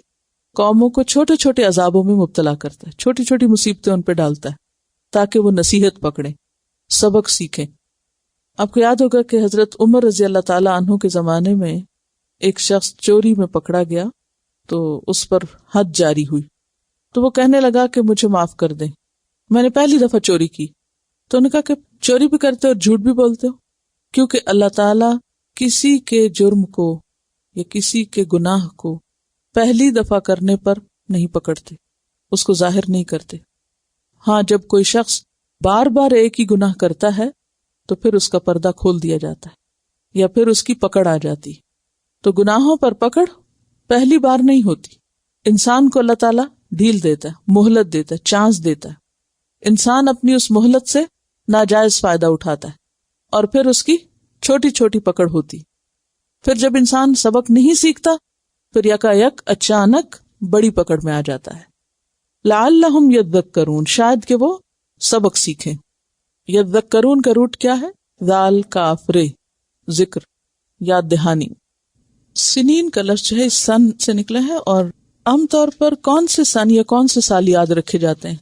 قوموں کو چھوٹے چھوٹے عذابوں میں مبتلا کرتا ہے، چھوٹی چھوٹی مصیبتیں ان پہ ڈالتا ہے تاکہ وہ نصیحت پکڑیں، سبق سیکھیں۔ آپ کو یاد ہوگا کہ حضرت عمر رضی اللہ تعالیٰ عنہ کے زمانے میں ایک شخص چوری میں پکڑا گیا تو اس پر حد جاری ہوئی، تو وہ کہنے لگا کہ مجھے معاف کر دیں، میں نے پہلی دفعہ چوری کی۔ تو انہوں نے کہا کہ چوری بھی کرتے ہو اور جھوٹ بھی بولتے ہو، کیونکہ اللہ تعالیٰ کسی کے جرم کو یا کسی کے گناہ کو پہلی دفعہ کرنے پر نہیں پکڑتے، اس کو ظاہر نہیں کرتے۔ ہاں، جب کوئی شخص بار بار ایک ہی گناہ کرتا ہے تو پھر اس کا پردہ کھول دیا جاتا ہے یا پھر اس کی پکڑ آ جاتی۔ تو گناہوں پر پکڑ پہلی بار نہیں ہوتی، انسان کو اللہ تعالیٰ ڈھیل دیتا ہے، مہلت دیتا ہے، چانس دیتا ہے، انسان اپنی اس مہلت سے ناجائز فائدہ اٹھاتا ہے اور پھر اس کی چھوٹی چھوٹی پکڑ ہوتی۔ پھر جب انسان سبق نہیں سیکھتا پھر یکا یک اچانک بڑی پکڑ میں آ جاتا ہے۔ لعلہم یذکرون، شاید کہ وہ سبق سیکھیں۔ یذکرون کا روٹ کیا ہے؟ ذال کاف رے، ذکر، یاد دہانی۔ سنین کا لفظ جو ہے سن سے نکلا ہے، اور عام طور پر کون سے سن یا کون سے سال یاد رکھے جاتے ہیں؟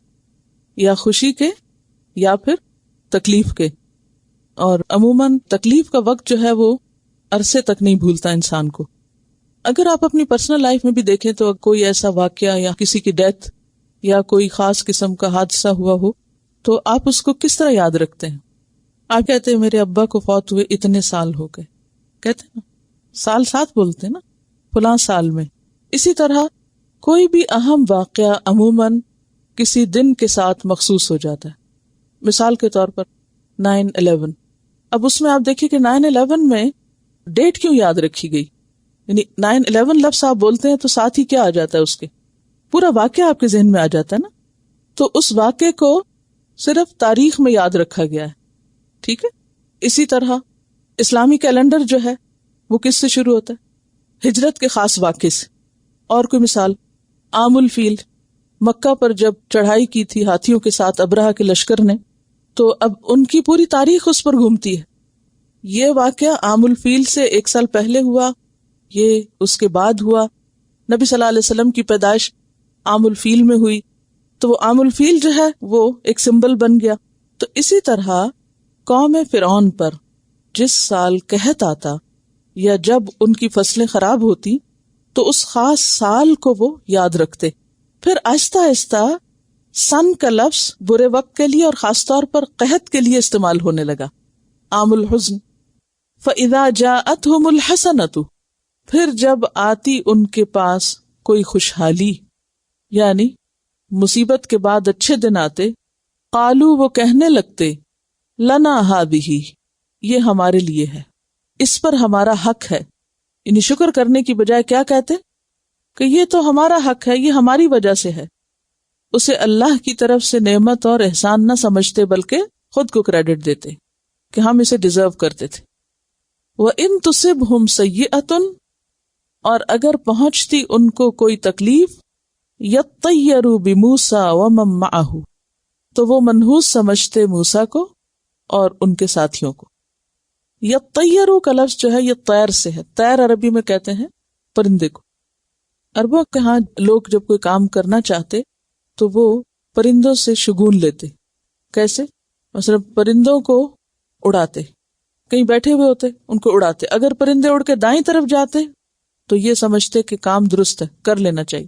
یا خوشی کے یا پھر تکلیف کے، اور عموماً تکلیف کا وقت جو ہے وہ عرصے تک نہیں بھولتا انسان کو۔ اگر آپ اپنی پرسنل لائف میں بھی دیکھیں تو کوئی ایسا واقعہ یا کسی کی ڈیتھ یا کوئی خاص قسم کا حادثہ ہوا ہو تو آپ اس کو کس طرح یاد رکھتے ہیں؟ آپ کہتے ہیں میرے ابا کو فوت ہوئے اتنے سال ہو گئے، کہتے ہیں نا، سال ساتھ بولتے ہیں نا، فلاں سال میں۔ اسی طرح کوئی بھی اہم واقعہ عموماً کسی دن کے ساتھ مخصوص ہو جاتا ہے۔ مثال کے طور پر 9/11، اب اس میں آپ دیکھیں کہ 9/11 میں ڈیٹ کیوں یاد رکھی گئی؟ یعنی 9/11 لفظ آپ بولتے ہیں تو ساتھ ہی کیا آ جاتا ہے؟ اس کے پورا واقعہ آپ کے ذہن میں آ جاتا ہے نا، تو اس واقعے کو صرف تاریخ میں یاد رکھا گیا ہے، ٹھیک ہے۔ اسی طرح اسلامی کیلنڈر جو ہے وہ کس سے شروع ہوتا ہے؟ ہجرت کے خاص واقعے سے۔ اور کوئی مثال، عام الفیل، مکہ پر جب چڑھائی کی تھی ہاتھیوں کے ساتھ ابرہہ کے لشکر نے، تو اب ان کی پوری تاریخ اس پر گھومتی ہے۔ یہ واقعہ عام الفیل سے 1 سال پہلے ہوا، یہ اس کے بعد ہوا، نبی صلی اللہ علیہ وسلم کی پیدائش عام الفیل میں ہوئی، تو وہ عام الفیل جو ہے وہ ایک سمبل بن گیا۔ تو اسی طرح قوم فرعون پر جس سال قحط آتا یا جب ان کی فصلیں خراب ہوتی تو اس خاص سال کو وہ یاد رکھتے۔ پھر آہستہ آہستہ سن کا لفظ برے وقت کے لیے اور خاص طور پر قحط کے لیے استعمال ہونے لگا، عام الحزن۔ فَإِذَا جَاءَتْهُمُ الْحَسَنَةُ، پھر جب آتی ان کے پاس کوئی خوشحالی، یعنی مصیبت کے بعد اچھے دن آتے، قالوا، وہ کہنے لگتے، لنا ہذہ، یہ ہمارے لیے ہے، اس پر ہمارا حق ہے۔ یعنی شکر کرنے کی بجائے کیا کہتے کہ یہ تو ہمارا حق ہے، یہ ہماری وجہ سے ہے۔ اسے اللہ کی طرف سے نعمت اور احسان نہ سمجھتے بلکہ خود کو کریڈٹ دیتے کہ ہم اسے ڈیزرو کرتے تھے۔ وَإِن تُصِبْهُمْ سَيِّئَةٌ، اور اگر پہنچتی ان کو کوئی تکلیف، يَطَّيَّرُوا بِمُوسَىٰ وَمَن مَّعَهُ، تو وہ منحوس سمجھتے موسیٰ کو اور ان کے ساتھیوں کو۔ یطیروا کا لفظ جو ہے یہ طیر سے ہے، طیر عربی میں کہتے ہیں پرندے کو۔ عربوں کے ہاں لوگ جب کوئی کام کرنا چاہتے تو وہ پرندوں سے شگون لیتے۔ کیسے؟ مثلا پرندوں کو اڑاتے، کہیں بیٹھے ہوئے ہوتے ان کو اڑاتے، اگر پرندے اڑ کے دائیں طرف جاتے تو یہ سمجھتے کہ کام درست ہے، کر لینا چاہیے،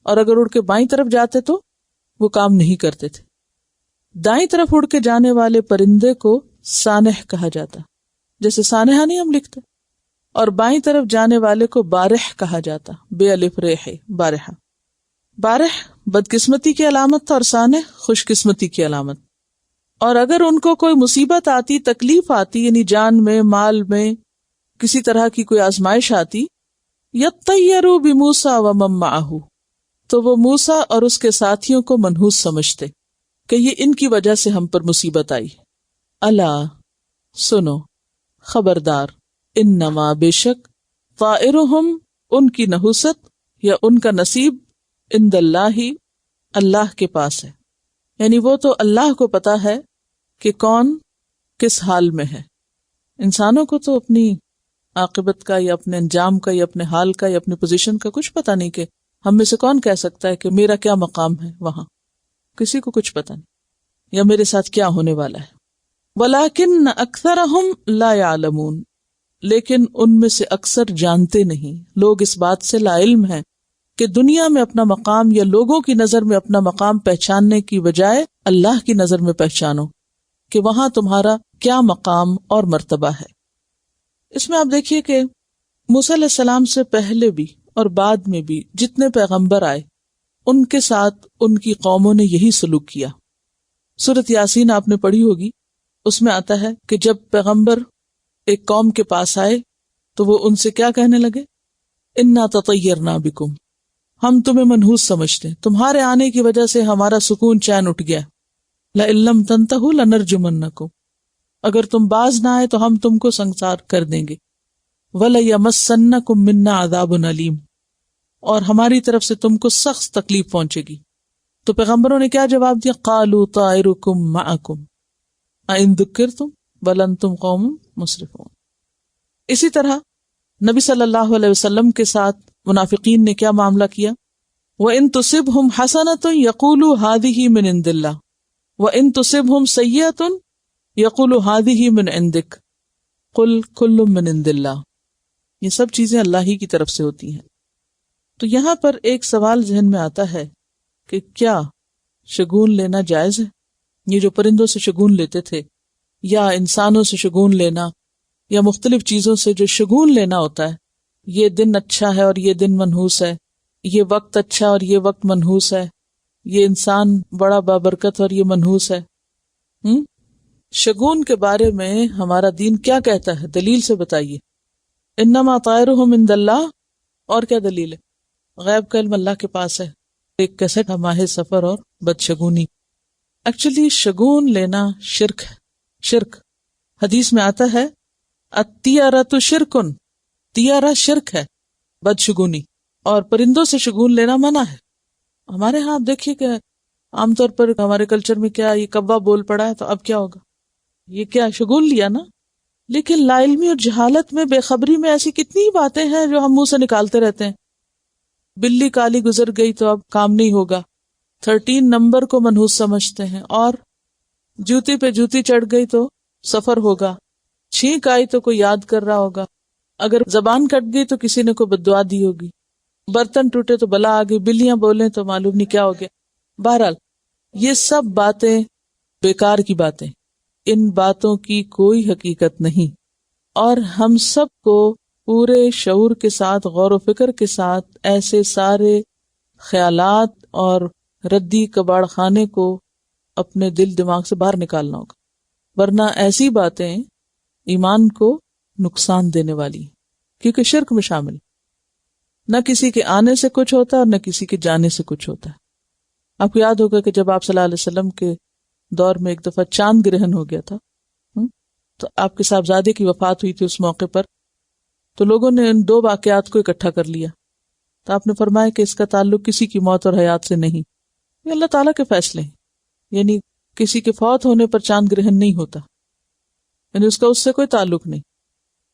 اور اگر اڑ کے بائیں طرف جاتے تو وہ کام نہیں کرتے تھے۔ دائیں طرف اڑ کے جانے والے پرندے کو سانح کہا جاتا، جیسے سانحہ نہیں ہم لکھتے، اور بائیں طرف جانے والے کو بارح کہا جاتا، بے الف ریح، بارحہ۔ بارح بدقسمتی کی علامت تھا اور سانح خوش قسمتی کی علامت۔ اور اگر ان کو کوئی مصیبت آتی، تکلیف آتی، یعنی جان میں، مال میں، کسی طرح کی کوئی آزمائش آتی، یطیروا بموسیٰ ومن معہ، تو وہ موسیٰ اور اس کے ساتھیوں کو منحوس سمجھتے کہ یہ ان کی وجہ سے ہم پر مصیبت آئی۔ الا، سنو، خبردار، انما، بے شک، طائرہم، ان کی نحوست یا ان کا نصیب، عند اللہ، اللہ کے پاس ہے۔ یعنی وہ تو اللہ کو پتا ہے کہ کون کس حال میں ہے۔ انسانوں کو تو اپنی عاقبت کا یا اپنے انجام کا یا اپنے حال کا یا اپنی پوزیشن کا کچھ پتہ نہیں کہ ہم میں سے کون کہہ سکتا ہے کہ میرا کیا مقام ہے وہاں، کسی کو کچھ پتہ نہیں، یا میرے ساتھ کیا ہونے والا ہے۔ وَلَكِنَّ أَكْثَرَهُمْ لَا يَعْلَمُونَ، لیکن ان میں سے اکثر جانتے نہیں، لوگ اس بات سے لا علم ہیں کہ دنیا میں اپنا مقام یا لوگوں کی نظر میں اپنا مقام پہچاننے کی بجائے اللہ کی نظر میں پہچانو کہ وہاں تمہارا کیا مقام اور مرتبہ ہے۔ اس میں آپ دیکھیے کہ موسیٰ علیہ السلام سے پہلے بھی اور بعد میں بھی جتنے پیغمبر آئے ان کے ساتھ ان کی قوموں نے یہی سلوک کیا۔ سورۃ یاسین آپ نے پڑھی ہوگی، اس میں آتا ہے کہ جب پیغمبر ایک قوم کے پاس آئے تو وہ ان سے کیا کہنے لگے؟ انا تطیرنا بکم، ہم تمہیں منحوس سمجھتے ہیں، تمہارے آنے کی وجہ سے ہمارا سکون چین اٹھ گیا، لئن لم تنتہوا لنرجمنکم، اگر تم باز نہ آئے تو ہم تم کو سنسار کر دیں گے، وَلَيَمَسَّنَّكُم مِّنَّا عَذَابٌ أَلِيمٌ، اور ہماری طرف سے تم کو سخت تکلیف پہنچے گی۔ تو پیغمبروں نے کیا جواب دیا؟ قَالُوا طَائِرُكُم مَّعَكُمْ أَإِن ذُكِّرْتُم بَلْ أَنتُم قَوْمٌ مُسْرِفُونَ۔ اسی طرح نبی صلی اللہ علیہ وسلم کے ساتھ منافقین نے کیا معاملہ کیا؟ وَإِن تُصِبْهُمْ حَسَنَةٌ يَقُولُوا هَٰذِهِ مِنْ عِندِ اللَّهِ وَإِن تُصِبْهُمْ سَيِّئَةٌ يَقُولُوا هَٰذِهِ مِنْ عِندِكَ قُلْ كُلٌّ مِّنْ عِندِ اللَّهِ، یہ سب چیزیں اللہ ہی کی طرف سے ہوتی ہیں۔ تو یہاں پر ایک سوال ذہن میں آتا ہے کہ کیا شگون لینا جائز ہے؟ یہ جو پرندوں سے شگون لیتے تھے یا انسانوں سے شگون لینا یا مختلف چیزوں سے جو شگون لینا ہوتا ہے، یہ دن اچھا ہے اور یہ دن منحوس ہے، یہ وقت اچھا اور یہ وقت منحوس ہے، یہ انسان بڑا بابرکت اور یہ منحوس ہے۔ شگون کے بارے میں ہمارا دین کیا کہتا ہے؟ دلیل سے بتائیے۔ انما طائرهم عند اللہ، اور کیا دلیل ہے؟ غیب کا علم اللہ کے پاس ہے۔ ایک کیسٹ ماہ سفر اور بدشگونی۔ ایکچولی شگون لینا شرک ہے، شرک۔ حدیث میں آتا ہے الطیرۃ شرکن، طیارہ شرک ہے، بدشگونی، اور پرندوں سے شگون لینا منع ہے۔ ہمارے ہاں آپ دیکھیے کہ عام طور پر ہمارے کلچر میں کیا یہ کوا بول پڑا ہے تو اب کیا ہوگا، یہ کیا شگون لیا نا۔ لیکن لا علمی اور جہالت میں، بے خبری میں ایسی کتنی باتیں ہیں جو ہم منہ سے نکالتے رہتے ہیں۔ بلی کالی گزر گئی تو اب کام نہیں ہوگا، 13 نمبر کو منحوس سمجھتے ہیں، اور جوتی پہ جوتی چڑھ گئی تو سفر ہوگا، چھینک آئی تو کوئی یاد کر رہا ہوگا، اگر زبان کٹ گئی تو کسی نے کوئی بددعا دی ہوگی، برتن ٹوٹے تو بلا آ گئی، بلیاں بولیں تو معلوم نہیں کیا ہو گیا۔ بہرحال یہ سب باتیں بیکار کی باتیں، ان باتوں کی کوئی حقیقت نہیں، اور ہم سب کو پورے شعور کے ساتھ، غور و فکر کے ساتھ ایسے سارے خیالات اور ردی کباڑ خانے کو اپنے دل دماغ سے باہر نکالنا ہوگا، ورنہ ایسی باتیں ایمان کو نقصان دینے والی، کیونکہ شرک میں شامل، نہ کسی کے آنے سے کچھ ہوتا ہے اور نہ کسی کے جانے سے کچھ ہوتا ہے۔ آپ کو یاد ہوگا کہ جب آپ صلی اللہ علیہ وسلم کے دور میں ایک دفعہ چاند گرہن ہو گیا تھا، تو آپ کے صاحبزادے کی وفات ہوئی تھی اس موقع پر، تو لوگوں نے ان 2 واقعات کو اکٹھا کر لیا، تو آپ نے فرمایا کہ اس کا تعلق کسی کی موت اور حیات سے نہیں، یہ اللہ تعالیٰ کے فیصلے ہیں، یعنی کسی کے فوت ہونے پر چاند گرہن نہیں ہوتا، یعنی اس کا اس سے کوئی تعلق نہیں۔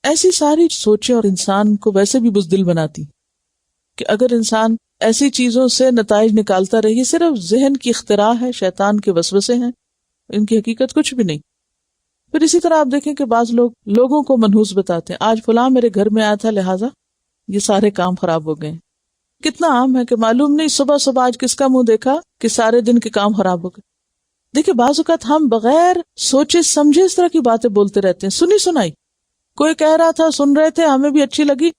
ایسی ساری سوچیں اور انسان کو ویسے بھی بزدل بناتی کہ اگر انسان ایسی چیزوں سے نتائج نکالتا رہے، صرف ذہن کی اختراع ہے، شیطان کے وسوسے ہیں، ان کی حقیقت کچھ بھی نہیں۔ پھر اسی طرح آپ دیکھیں کہ بعض لوگ لوگوں کو منحوس بتاتے ہیں، آج فلاں میرے گھر میں آیا تھا لہٰذا یہ سارے کام خراب ہو گئے۔ کتنا عام ہے کہ معلوم نہیں صبح صبح آج کس کا منہ دیکھا کہ سارے دن کے کام خراب ہو گئے۔ دیکھیں بعض اوقات ہم بغیر سوچے سمجھے اس طرح کی باتیں بولتے رہتے ہیں، سنی سنائی، کوئی کہہ رہا تھا، سن رہے تھے، ہمیں بھی اچھی لگی،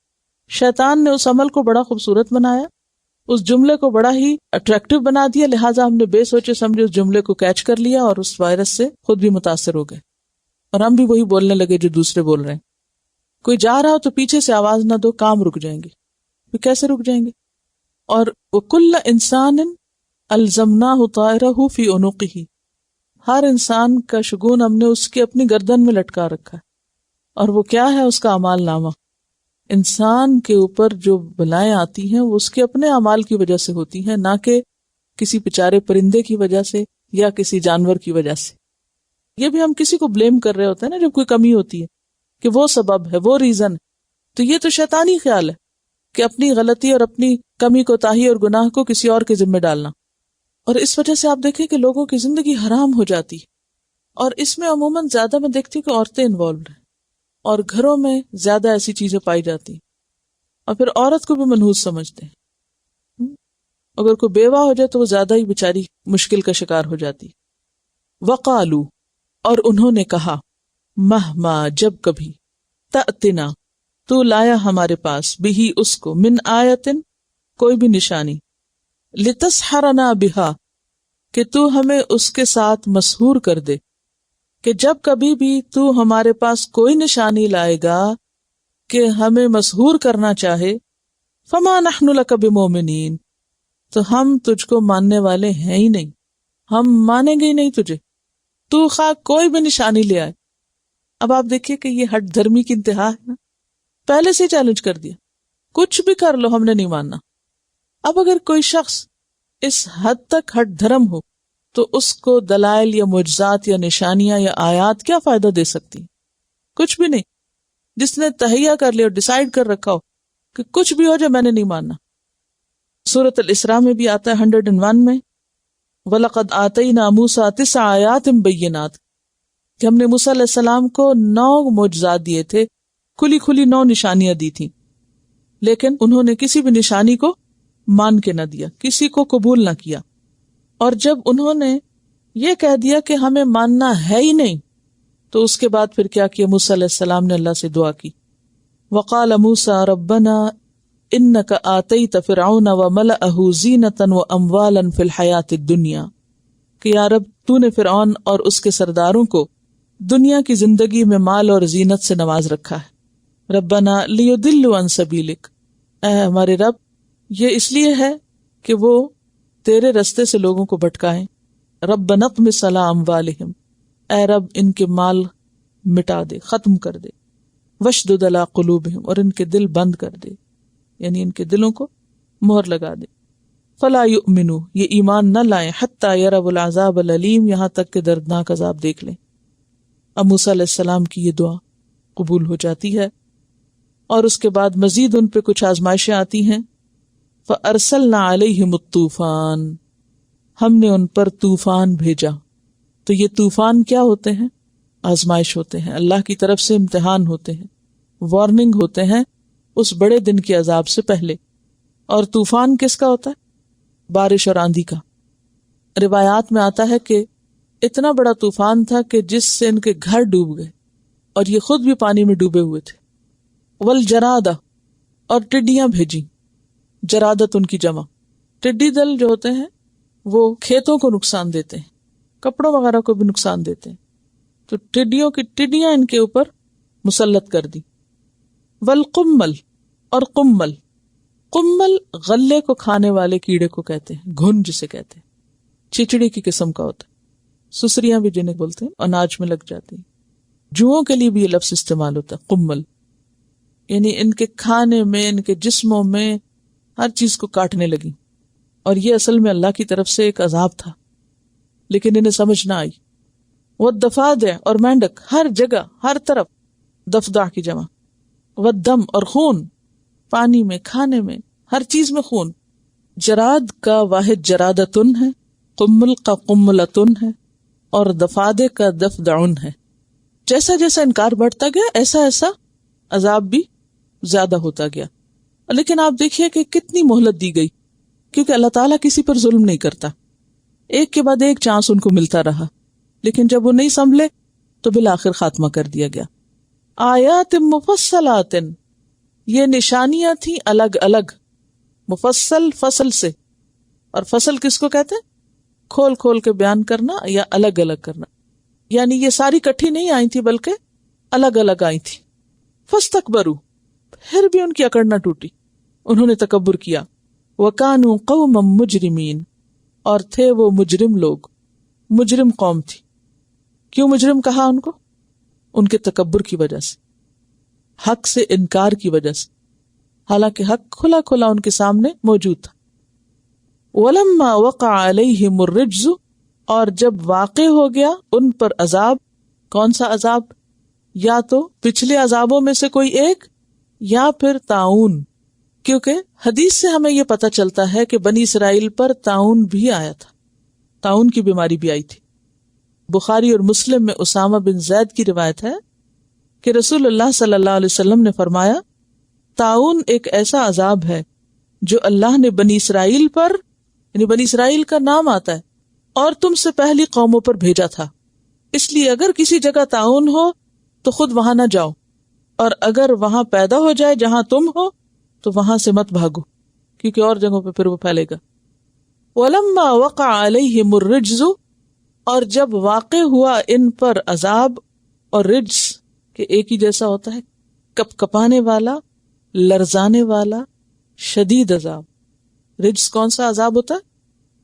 شیطان نے اس عمل کو بڑا خوبصورت بنایا، اس جملے کو بڑا ہی اٹریکٹیو بنا دیا، لہٰذا ہم نے بے سوچے سمجھے اس جملے کو کیچ کر لیا اور اس وائرس سے خود بھی متاثر ہو گئے، اور ہم بھی وہی بولنے لگے جو دوسرے بول رہے ہیں۔ کوئی جا رہا ہو تو پیچھے سے آواز نہ دو، کام رک جائیں گے۔ پھر کیسے رک جائیں گے؟ اور وَكُلَّ إِنسَانٍ أَلْزَمْنَاهُ طَائِرَهُ فِي عُنُقِهِ، ہر انسان کا شگون ہم نے اس کی اپنی گردن میں لٹکا رکھا ہے، اور وہ کیا ہے؟ اس کا اعمال نامہ۔ انسان کے اوپر جو بلائیں آتی ہیں وہ اس کے اپنے اعمال کی وجہ سے ہوتی ہیں، نہ کہ کسی بیچارے پرندے کی وجہ سے یا کسی جانور کی وجہ سے۔ یہ بھی ہم کسی کو بلیم کر رہے ہوتے ہیں نا جب کوئی کمی ہوتی ہے، کہ وہ سبب ہے، وہ ریزن، تو یہ تو شیطانی خیال ہے کہ اپنی غلطی اور اپنی کمی کوتاہی اور گناہ کو کسی اور کے ذمہ ڈالنا. اور اس وجہ سے آپ دیکھیں کہ لوگوں کی زندگی حرام ہو جاتی، اور اس میں عموماً زیادہ میں دیکھتی ہوں کہ عورتیں انوالوڈ ہیں، اور گھروں میں زیادہ ایسی چیزیں پائی جاتی، اور پھر عورت کو بھی منحوس سمجھتے ہیں. اگر کوئی بیوہ ہو جائے تو وہ زیادہ ہی بیچاری مشکل کا شکار ہو جاتی. وقالو، اور انہوں نے کہا، مہما، جب کبھی، تأتنا، تو لایا ہمارے پاس، بھی اس کو، من آیتن، کوئی بھی نشانی، لتسحرنا بہا، کہ تو ہمیں اس کے ساتھ مسحور کر دے، کہ جب کبھی بھی تو ہمارے پاس کوئی نشانی لائے گا کہ ہمیں مسحور کرنا چاہے، فما نحن لک بمؤمنین، تو ہم تجھ کو ماننے والے ہیں ہی نہیں، ہم مانیں گے ہی نہیں تجھے، تو خواہ کوئی بھی نشانی لے آئے. اب آپ دیکھیے کہ یہ ہٹ دھرمی کی انتہا ہے نا، پہلے سے چیلنج کر دیا، کچھ بھی کر لو ہم نے نہیں ماننا. اب اگر کوئی شخص اس حد تک ہٹ دھرم ہو تو اس کو دلائل یا معجزات یا نشانیاں یا آیات کیا فائدہ دے سکتی؟ کچھ بھی نہیں. جس نے تہیہ کر لیا اور ڈیسائیڈ کر رکھا ہو کہ کچھ بھی ہو جائے میں نے نہیں ماننا. سورۃ الاسراء میں بھی آتا ہے 101 میں، وَلَقَدْ آتَيْنَا مُوسَىٰ 9 آیَاتٍ بَيِّنَاتٍ، کہ ہم نے موسیٰ علیہ السلام کو 9 معجزات دیے تھے، کھلی کھلی 9 نشانیاں دی تھیں، لیکن انہوں نے کسی بھی نشانی کو مان کے نہ دیا، کسی کو قبول نہ کیا. اور جب انہوں نے یہ کہہ دیا کہ ہمیں ماننا ہے ہی نہیں، تو اس کے بعد پھر کیا کیا؟ موسیٰ علیہ السلام نے اللہ سے دعا کی، وقال موسیٰ ربنا انک آتیت فرعون وملأہ زینۃ واموالا فی الحیاۃ الدنیا، کہ یا رب تو نے فرعون اور اس کے سرداروں کو دنیا کی زندگی میں مال اور زینت سے نواز رکھا ہے. ربنا لیضلوا عن سبیلک، اے ہمارے رب یہ اس لیے ہے کہ وہ تیرے رستے سے لوگوں کو بھٹکائیں. ربنا اطمس علی اموالہم، اے رب ان کے مال مٹا دے، ختم کر دے. وشدد علی قلوبہم، اور ان کے دل بند کر دے، یعنی ان کے دلوں کو مہر لگا دے. فلا یؤمنوا، یہ ایمان نہ لائیں، حتی یروا العذاب العلیم، یہاں تک کہ دردناک عذاب دیکھ لیں. اب موسیٰ علیہ السلام کی یہ دعا قبول ہو جاتی ہے، اور اس کے بعد مزید ان پہ کچھ آزمائشیں آتی ہیں. فَأَرْسَلْنَا عَلَيْهِمُ الطُّوفَانَ، ہم نے ان پر طوفان بھیجا. تو یہ طوفان کیا ہوتے ہیں؟ آزمائش ہوتے ہیں، اللہ کی طرف سے امتحان ہوتے ہیں، وارننگ ہوتے ہیں اس بڑے دن کے عذاب سے پہلے. اور طوفان کس کا ہوتا ہے؟ بارش اور آندھی کا. روایات میں آتا ہے کہ اتنا بڑا طوفان تھا کہ جس سے ان کے گھر ڈوب گئے، اور یہ خود بھی پانی میں ڈوبے ہوئے تھے. والجرادہ، اور ٹڈیاں بھیجی. جرادت ان کی جمع. ٹڈی دل جو ہوتے ہیں وہ کھیتوں کو نقصان دیتے ہیں، کپڑوں وغیرہ کو بھی نقصان دیتے ہیں، تو ٹڈیاں ان کے اوپر مسلط کر دی. والقمل، اور قمل. قمل غلے کو کھانے والے کیڑے کو کہتے ہیں، گھن جسے کہتے ہیں، چچڑی کی قسم کا ہوتا ہے. سسریاں بھی جنہیں بولتے ہیں، اناج میں لگ جاتی ہیں. جوؤں کے لیے بھی یہ لفظ استعمال ہوتا ہے قمل، یعنی ان کے کھانے میں، ان کے جسموں میں ہر چیز کو کاٹنے لگی. اور یہ اصل میں اللہ کی طرف سے ایک عذاب تھا، لیکن انہیں سمجھ نہ آئی. والضفادع، اور مینڈک، ہر جگہ ہر طرف، ضفدع کی جمع. والدم، اور خون، پانی میں، کھانے میں، ہر چیز میں خون. جراد کا واحد جرادتن ہے، قمل کا قملتن ہے، اور ضفادع کا ضفدعن ہے. جیسا جیسا انکار بڑھتا گیا ایسا ایسا عذاب بھی زیادہ ہوتا گیا. لیکن آپ دیکھیے کہ کتنی مہلت دی گئی، کیونکہ اللہ تعالیٰ کسی پر ظلم نہیں کرتا. ایک کے بعد ایک چانس ان کو ملتا رہا، لیکن جب وہ نہیں سنبھلے تو بالآخر خاتمہ کر دیا گیا. آیات مفصلات، یہ نشانیاں تھیں الگ الگ. مفصل فصل سے، اور فصل کس کو کہتے ہیں؟ کھول کھول کے بیان کرنا یا الگ الگ کرنا. یعنی یہ ساری کٹھی نہیں آئی تھی بلکہ الگ الگ آئی تھی. فاستکبروا، پھر بھی ان کی اکڑ نہ ٹوٹی، انہوں نے تکبر کیا. وَكَانُوا قَوْمًا مُجْرِمِينَ، اور تھے وہ مجرم لوگ، مجرم قوم تھی. کیوں مجرم کہا ان کو؟ ان کے تکبر کی وجہ سے، حق سے انکار کی وجہ سے، حالانکہ حق کھلا کھلا ان کے سامنے موجود تھا. وَلَمَّا وَقَعَ عَلَيْهِمُ الرِّجْزُ، اور جب واقع ہو گیا ان پر عذاب. کون سا عذاب؟ یا تو پچھلے عذابوں میں سے کوئی ایک، یا پھر طاعون، کیونکہ حدیث سے ہمیں یہ پتہ چلتا ہے کہ بنی اسرائیل پر طاعون بھی آیا تھا، طاعون کی بیماری بھی آئی تھی۔ بخاری اور مسلم میں اسامہ بن زید کی روایت ہے کہ رسول اللہ صلی اللہ علیہ وسلم نے فرمایا، طاعون ایک ایسا عذاب ہے جو اللہ نے بنی اسرائیل پر، یعنی بنی اسرائیل کا نام آتا ہے، اور تم سے پہلی قوموں پر بھیجا تھا، اس لیے اگر کسی جگہ طاعون ہو تو خود وہاں نہ جاؤ، اور اگر وہاں پیدا ہو جائے جہاں تم ہو تو وہاں سے مت بھاگو، کیونکہ اور جگہوں پہ پھر وہ پھیلے گا۔ وَلَمَّا وَقَعَ عَلَيْهِمُ الرِّجْزُ، اور جب واقع ہوا ان پر عذاب، اور رجز کہ ایک ہی جیسا ہوتا ہے، کپ کپانے والا، لرزانے والا، شدید عذاب۔ رجز کون سا عذاب ہوتا ہے؟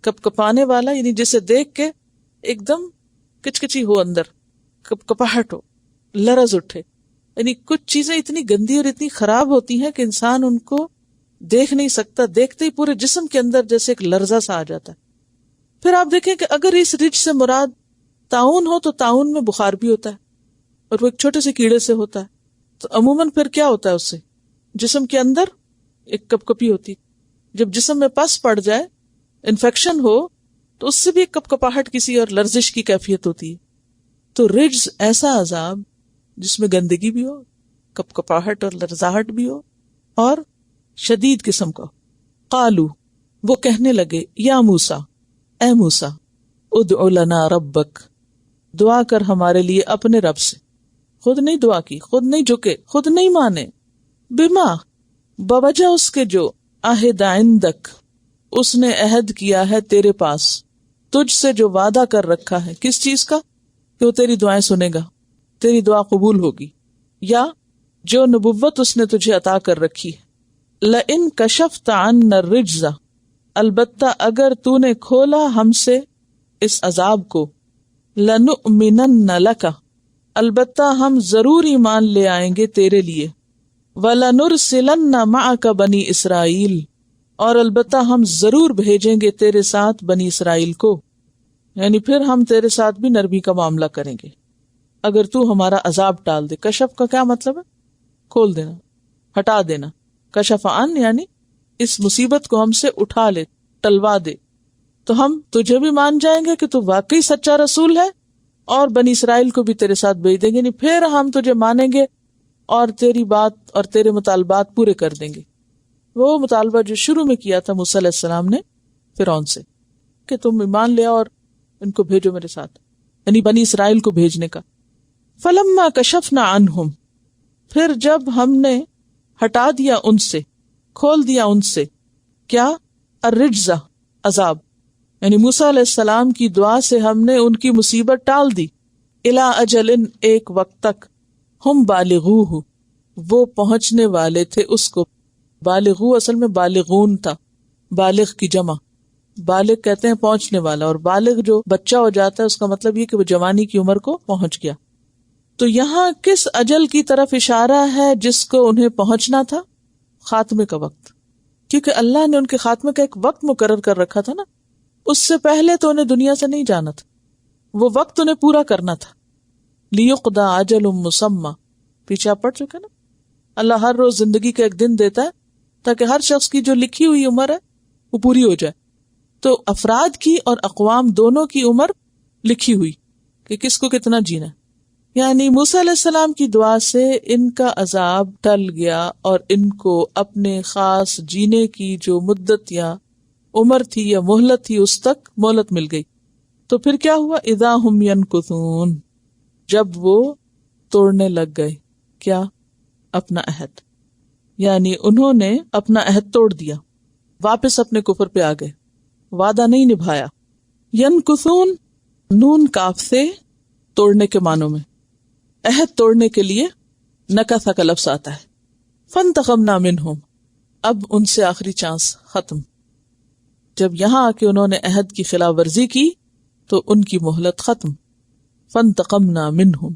کپ کپانے والا، یعنی جسے دیکھ کے ایک دم کچکچی ہو، اندر کپ کپاہٹ ہو، لرز اٹھے، یعنی کچھ چیزیں اتنی گندی اور اتنی خراب ہوتی ہیں کہ انسان ان کو دیکھ نہیں سکتا، دیکھتے ہی پورے جسم کے اندر جیسے ایک لرزہ سا آ جاتا ہے۔ پھر آپ دیکھیں کہ اگر اس رجز سے مراد طاعون ہو تو طاعون میں بخار بھی ہوتا ہے، اور وہ ایک چھوٹے سے کیڑے سے ہوتا ہے، تو عموماً پھر کیا ہوتا ہے، اس سے جسم کے اندر ایک کپ کپی ہوتی، جب جسم میں پس پڑ جائے، انفیکشن ہو، تو اس سے بھی ایک کپ کپاہٹ کسی اور لرزش کی کیفیت ہوتی ہے۔ تو رجز ایسا عذاب جس میں گندگی بھی ہو، کپ کپاہٹ اور لرزاہٹ بھی ہو، اور شدید قسم کا۔ قالو، وہ کہنے لگے، یا موسیٰ، اے موسیٰ، ادع لنا ربک، دعا کر ہمارے لیے اپنے رب سے۔ خود نہیں دعا کی، خود نہیں جھکے، خود نہیں مانے۔ بما، بوجہ اس کے جو عہد عندک، اس نے عہد کیا ہے تیرے پاس، تجھ سے جو وعدہ کر رکھا ہے، کس چیز کا؟ کہ وہ تیری دعائیں سنے گا، تیری دعا قبول ہوگی، یا جو نبوت اس نے تجھے عطا کر رکھی ہے۔ لئن کشفت عنا الرجز، البتہ اگر تو نے کھولا ہم سے اس عذاب کو، لنؤمنن لک، البتہ ہم ضرور ایمان لے آئیں گے تیرے لیے، وَلَنُرْسِلَنَّ مَعَكَ بنی اسرائیل، اور البتہ ہم ضرور بھیجیں گے تیرے ساتھ بنی اسرائیل کو، یعنی پھر ہم تیرے ساتھ بھی نرمی کا معاملہ کریں گے اگر تو ہمارا عذاب ٹال دے۔ کشف کا کیا مطلب ہے؟ کھول دینا، ہٹا دینا۔ کشف عن یعنی اس مصیبت کو ہم سے اٹھا لے، ٹلوا دے، تو ہم تجھے بھی مان جائیں گے کہ تو واقعی سچا رسول ہے، اور بنی اسرائیل کو بھی تیرے ساتھ بھیج دیں گے، یعنی پھر ہم تجھے مانیں گے اور تیری بات اور تیرے مطالبات پورے کر دیں گے۔ وہ مطالبہ جو شروع میں کیا تھا موسیٰ علیہ السلام نے فرعون سے کہ تم ایمان لے اور ان کو بھیجو میرے ساتھ، یعنی بنی اسرائیل کو بھیجنے کا۔ فلما کشفنا عنہم، پھر جب ہم نے ہٹا دیا ان سے، کھول دیا ان سے، کیا؟ الرجز، عذاب، یعنی موسیٰ علیہ السلام کی دعا سے ہم نے ان کی مصیبت ٹال دی، الی اجل، ایک وقت تک، ہم بالغوہ، وہ پہنچنے والے تھے اس کو۔ بالغو اصل میں بالغون تھا، بالغ کی جمع، بالغ کہتے ہیں پہنچنے والا، اور بالغ جو بچہ ہو جاتا ہے اس کا مطلب یہ کہ وہ جوانی کی عمر کو پہنچ گیا۔ تو یہاں کس اجل کی طرف اشارہ ہے جس کو انہیں پہنچنا تھا؟ خاتمے کا وقت، کیونکہ اللہ نے ان کے خاتمے کا ایک وقت مقرر کر رکھا تھا نا، اس سے پہلے تو انہیں دنیا سے نہیں جانا تھا، وہ وقت انہیں پورا کرنا تھا۔ لیقضی اجل مسمی، پیچھے آپ پڑھ چکے نا، اللہ ہر روز زندگی کا ایک دن دیتا ہے تاکہ ہر شخص کی جو لکھی ہوئی عمر ہے وہ پوری ہو جائے۔ تو افراد کی اور اقوام دونوں کی عمر لکھی ہوئی کہ کس کو کتنا جینا ہے، یعنی موسیٰ علیہ السلام کی دعا سے ان کا عذاب ٹل گیا، اور ان کو اپنے خاص جینے کی جو مدت یا عمر تھی یا مہلت تھی اس تک مہلت مل گئی۔ تو پھر کیا ہوا؟ اذا ہم ینکثون، جب وہ توڑنے لگ گئے، کیا؟ اپنا عہد، یعنی انہوں نے اپنا عہد توڑ دیا، واپس اپنے کفر پہ آ گئے، وعدہ نہیں نبھایا۔ ینکثون، نون کاف سے توڑنے کے معنوں میں، عہد توڑنے کے لیے نکث کا لفظ آتا ہے۔ فانتقمنا منہم، اب ان سے آخری چانس ختم، جب یہاں آ کے انہوں نے عہد کی خلاف ورزی کی تو ان کی مہلت ختم۔ فانتقمنا منہم،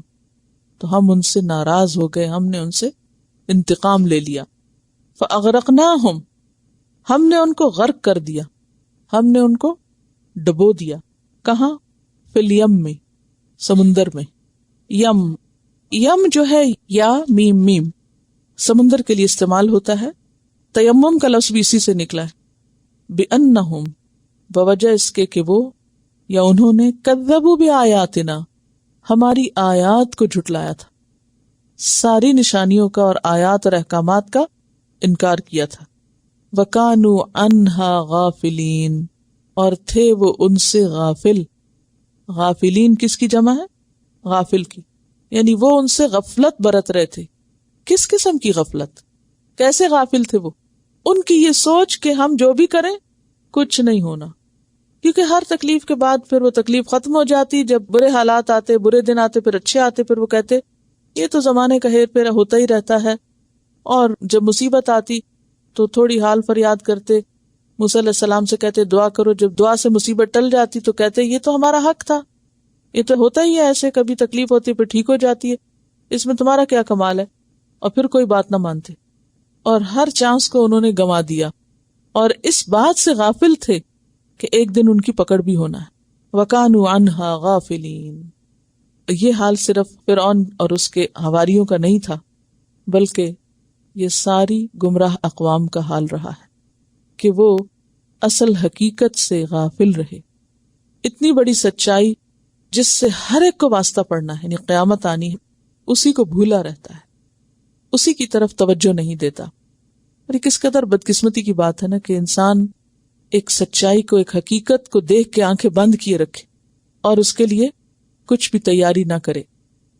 تو ہم ان سے ناراض ہو گئے، ہم نے ان سے انتقام لے لیا۔ فاغرقناہم، ہم نے ان کو غرق کر دیا، ہم نے ان کو ڈبو دیا۔ کہاں؟ فی الیم میں، سمندر میں۔ یم، یم جو ہے یا میم میم، سمندر کے لیے استعمال ہوتا ہے. تیمم کا لفظ بھی اسی سے نکلا ہے. بِأَنَّهُمْ بوجہ اس کے کہ وہ یا انہوں نے کذبوا بآیاتنا ہماری آیات کو جھٹلایا تھا، ساری نشانیوں کا اور آیات اور احکامات کا انکار کیا تھا. وَكَانُوا عَنْهَا غَافِلِينَ اور تھے وہ ان سے غافل. غافلین کس کی جمع ہے؟ غافل کی. یعنی وہ ان سے غفلت برت رہے تھے. کس قسم کی غفلت؟ کیسے غافل تھے وہ؟ ان کی یہ سوچ کہ ہم جو بھی کریں کچھ نہیں ہونا، کیونکہ ہر تکلیف کے بعد پھر وہ تکلیف ختم ہو جاتی. جب برے حالات آتے، برے دن آتے، پھر اچھے آتے، پھر وہ کہتے یہ تو زمانے کا ہیر پھیر ہوتا ہی رہتا ہے. اور جب مصیبت آتی تو تھوڑی حال فریاد کرتے، موسیٰ علیہ السلام سے کہتے دعا کرو. جب دعا سے مصیبت ٹل جاتی تو کہتے یہ تو ہمارا حق تھا، یہ تو ہوتا ہی ہے ایسے، کبھی تکلیف ہوتی پھر ٹھیک ہو جاتی ہے، اس میں تمہارا کیا کمال ہے. اور پھر کوئی بات نہ مانتے، اور ہر چانس کو انہوں نے گنوا دیا، اور اس بات سے غافل تھے کہ ایک دن ان کی پکڑ بھی ہونا ہے. وَكَانُوا عَنْهَا غَافِلِينَ. یہ حال صرف فرعون اور اس کے حواریوں کا نہیں تھا، بلکہ یہ ساری گمراہ اقوام کا حال رہا ہے کہ وہ اصل حقیقت سے غافل رہے. اتنی بڑی سچائی جس سے ہر ایک کو واسطہ پڑنا ہے، یعنی قیامت آنی ہے، اسی کو بھولا رہتا ہے، اسی کی طرف توجہ نہیں دیتا. اور یہ کس قدر بدقسمتی کی بات ہے نا کہ انسان ایک سچائی کو، ایک حقیقت کو دیکھ کے آنکھیں بند کیے رکھے اور اس کے لیے کچھ بھی تیاری نہ کرے.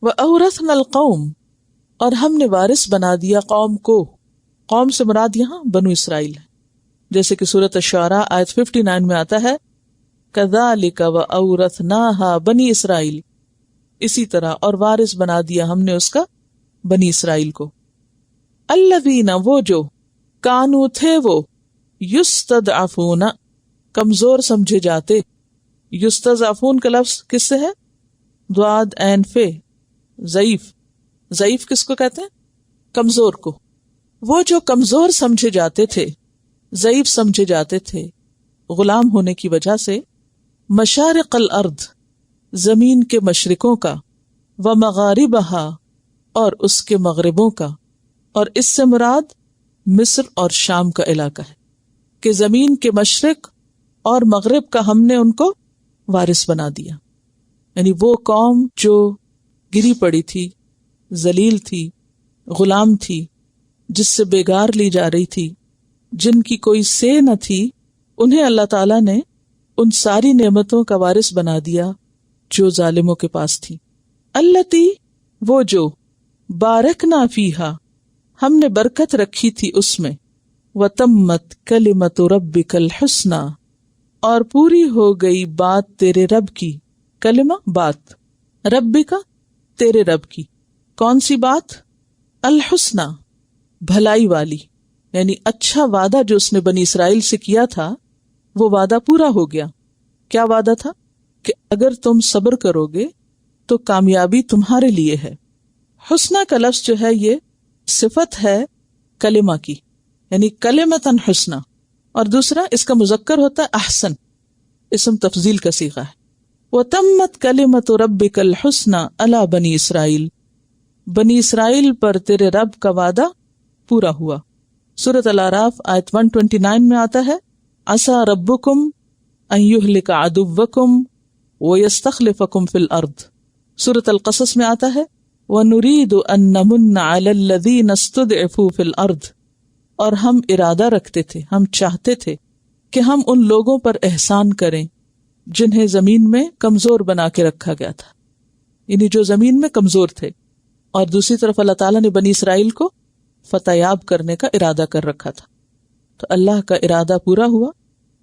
وَأَوْرَثْنَا الْقَوْمَ اور ہم نے وارث بنا دیا قوم کو. قوم سے مراد یہاں بنو اسرائیل ہے، جیسے کہ سورۃ الشعراء آیت 59 میں آتا ہے كَذَلِكَ وَأَوْرَثْنَاهَا بنی اسرائیل. اسی طرح اور وارث بنا دیا ہم نے اس کا بنی اسرائیل کو. الذین وہ جو کانو تھے وہ یستضعفون کمزور سمجھے جاتے. یستضعفون کا لفظ کس سے ہے؟ ضاد عین فے، ضعیف. ضعیف کس کو کہتے ہیں؟ کمزور کو. وہ جو کمزور سمجھے جاتے تھے، ضعیف سمجھے جاتے تھے غلام ہونے کی وجہ سے. مشارق الارض زمین کے مشرقوں کا، ومغاربہا اور اس کے مغربوں کا. اور اس سے مراد مصر اور شام کا علاقہ ہے کہ زمین کے مشرق اور مغرب کا ہم نے ان کو وارث بنا دیا. یعنی وہ قوم جو گری پڑی تھی، ذلیل تھی، غلام تھی، جس سے بیگار لی جا رہی تھی، جن کی کوئی سے نہ تھی، انہیں اللہ تعالیٰ نے ان ساری نعمتوں کا وارث بنا دیا جو ظالموں کے پاس تھی. التی وہ جو بارکنا فیہا ہم نے برکت رکھی تھی اس میں. وتمت کلمت ربک الحسنی اور پوری ہو گئی بات تیرے رب کی. کلمہ بات، ربک تیرے رب کی. کون سی بات؟ الحسنی بھلائی والی، یعنی اچھا وعدہ جو اس نے بنی اسرائیل سے کیا تھا وہ وعدہ پورا ہو گیا. کیا وعدہ تھا؟ کہ اگر تم صبر کرو گے تو کامیابی تمہارے لیے ہے. حسنہ کا لفظ جو ہے یہ صفت ہے کلمہ کی، یعنی کلمتاً حسنہ. اور دوسرا اس کا مذکر ہوتا ہے احسن، اسم تفضیل کا صیغہ ہے. وَتَمَّتْ كَلِمَةُ رَبِّكَ الْحُسْنَى عَلَى بنی اسرائیل بنی اسرائیل پر تیرے رب کا وعدہ پورا ہوا. سورۃ الاعراف آیت 129 میں آتا ہے عَسَىٰ رَبُّكُمْ أَن يُهْلِكَ عَدُوَّكُمْ وَيَسْتَخْلِفَكُمْ فِي الْأَرْضِ. سورۃ القصص میں آتا ہے وَنُرِيدُ أَن نَّمُنَّ عَلَى الَّذِينَ اسْتُضْعِفُوا فِي الْأَرْضِ اور ہم ارادہ رکھتے تھے، ہم چاہتے تھے کہ ہم ان لوگوں پر احسان کریں جنہیں زمین میں کمزور بنا کے رکھا گیا تھا، یعنی جو زمین میں کمزور تھے. اور دوسری طرف اللہ تعالیٰ نے بنی اسرائیل کو فتح یاب کرنے کا ارادہ کر رکھا تھا. تو اللہ کا ارادہ پورا ہوا،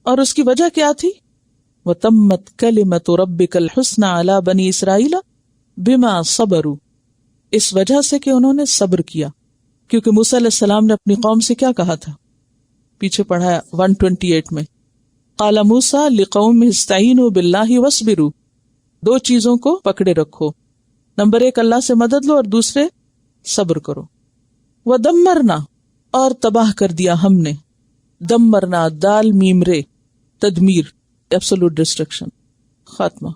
اور اس کی وجہ کیا تھی؟ وَتَمَّتْ كَلِمَةُ رَبِّكَ الْحُسْنَى عَلَى بنی اسرائیل بِمَا صَبَرُوا اس وجہ سے کہ انہوں نے صبر کیا. کیونکہ موسیٰ علیہ السلام نے اپنی قوم سے کیا کہا تھا؟ پیچھے پڑھا 128 میں قال موسیٰ لقومہ استعینوا باللہ واصبروا. دو چیزوں کو پکڑے رکھو، نمبر 1 اللہ سے مدد لو اور دوسرے صبر کرو. ودمرنا اور تباہ کر دیا ہم نے. دمرنا دال میم رے تدمیر، ایبسولوٹ ڈسٹرکشن، خاتمہ،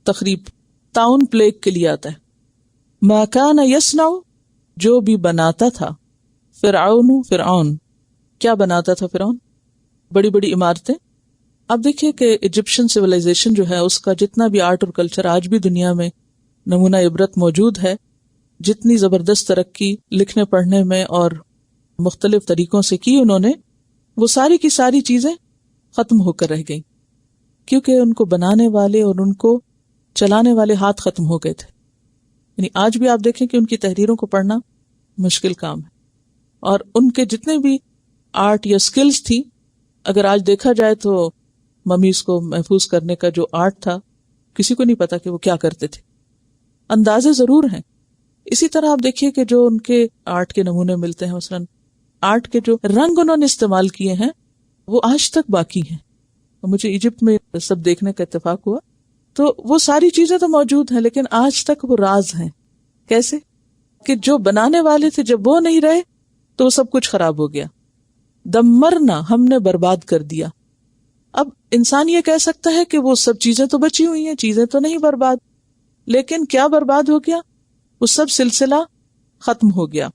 تخریب. تعاون پلیگ کے لیے آتا ہے. ما کان یصنع جو بھی بناتا تھا فرعون کیا بناتا تھا؟ فرعون بڑی بڑی عمارتیں. اب دیکھیے کہ ایجپشن سویلائزیشن جو ہے اس کا جتنا بھی آرٹ اور کلچر آج بھی دنیا میں نمونہ عبرت موجود ہے، جتنی زبردست ترقی لکھنے پڑھنے میں اور مختلف طریقوں سے کی انہوں نے، وہ ساری کی ساری چیزیں ختم ہو کر رہ گئیں، کیونکہ ان کو بنانے والے اور ان کو چلانے والے ہاتھ ختم ہو گئے تھے. یعنی آج بھی آپ دیکھیں کہ ان کی تحریروں کو پڑھنا مشکل کام ہے، اور ان کے جتنے بھی آرٹ یا سکلز تھی، اگر آج دیکھا جائے تو ممیز کو محفوظ کرنے کا جو آرٹ تھا کسی کو نہیں پتا کہ وہ کیا کرتے تھے. اندازے ضرور ہیں. اسی طرح آپ دیکھیے کہ جو ان کے آرٹ کے نمونے ملتے ہیں، مثلاً آرٹ کے جو رنگ انہوں نے استعمال کیے ہیں وہ آج تک باقی ہیں. مجھے ایجپٹ میں سب دیکھنے کا اتفاق ہوا تو وہ ساری چیزیں تو موجود ہیں، لیکن آج تک وہ راز ہیں. کیسے کہ جو بنانے والے تھے جب وہ نہیں رہے تو وہ سب کچھ خراب ہو گیا. دمرنا، ہم نے برباد کر دیا. اب انسان یہ کہہ سکتا ہے کہ وہ سب چیزیں تو بچی ہوئی ہیں، چیزیں تو نہیں برباد، لیکن کیا برباد ہو گیا؟ وہ سب سلسلہ ختم ہو گیا.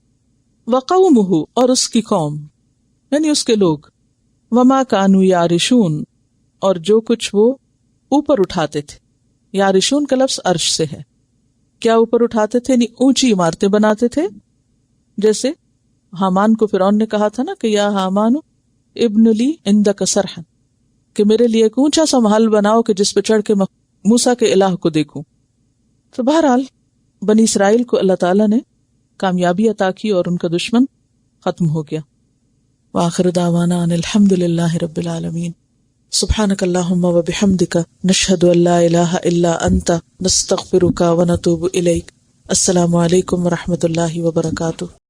وقومہ، اور اس کی قوم یعنی اس کے لوگ، وما کانوا یعرشون، اور جو کچھ وہ اوپر اٹھاتے تھے. یعرشون کا لفظ عرش سے ہے. کیا اوپر اٹھاتے تھے؟ یعنی اونچی عمارتیں بناتے تھے. جیسے حامان کو فرعون نے کہا تھا نا کہ یا حامان ابن لی عندک صرحا، کہ میرے لیے ایک اونچا سا محل بناؤ کہ جس پہ چڑھ کے موسیٰ کے الہ کو دیکھوں. تو بہرحال بنی اسرائیل کو اللہ تعالیٰ نے کامیابی عطا کی اور ان کا دشمن ختم ہو گیا. وآخر دعوانا ان الحمد للہ رب العالمین. سبحانک اللہم و بحمدک، نشہد ان لا الہ الا انت، نستغفرک و نتوب الیک. السلام علیکم و رحمۃ اللہ وبرکاتہ.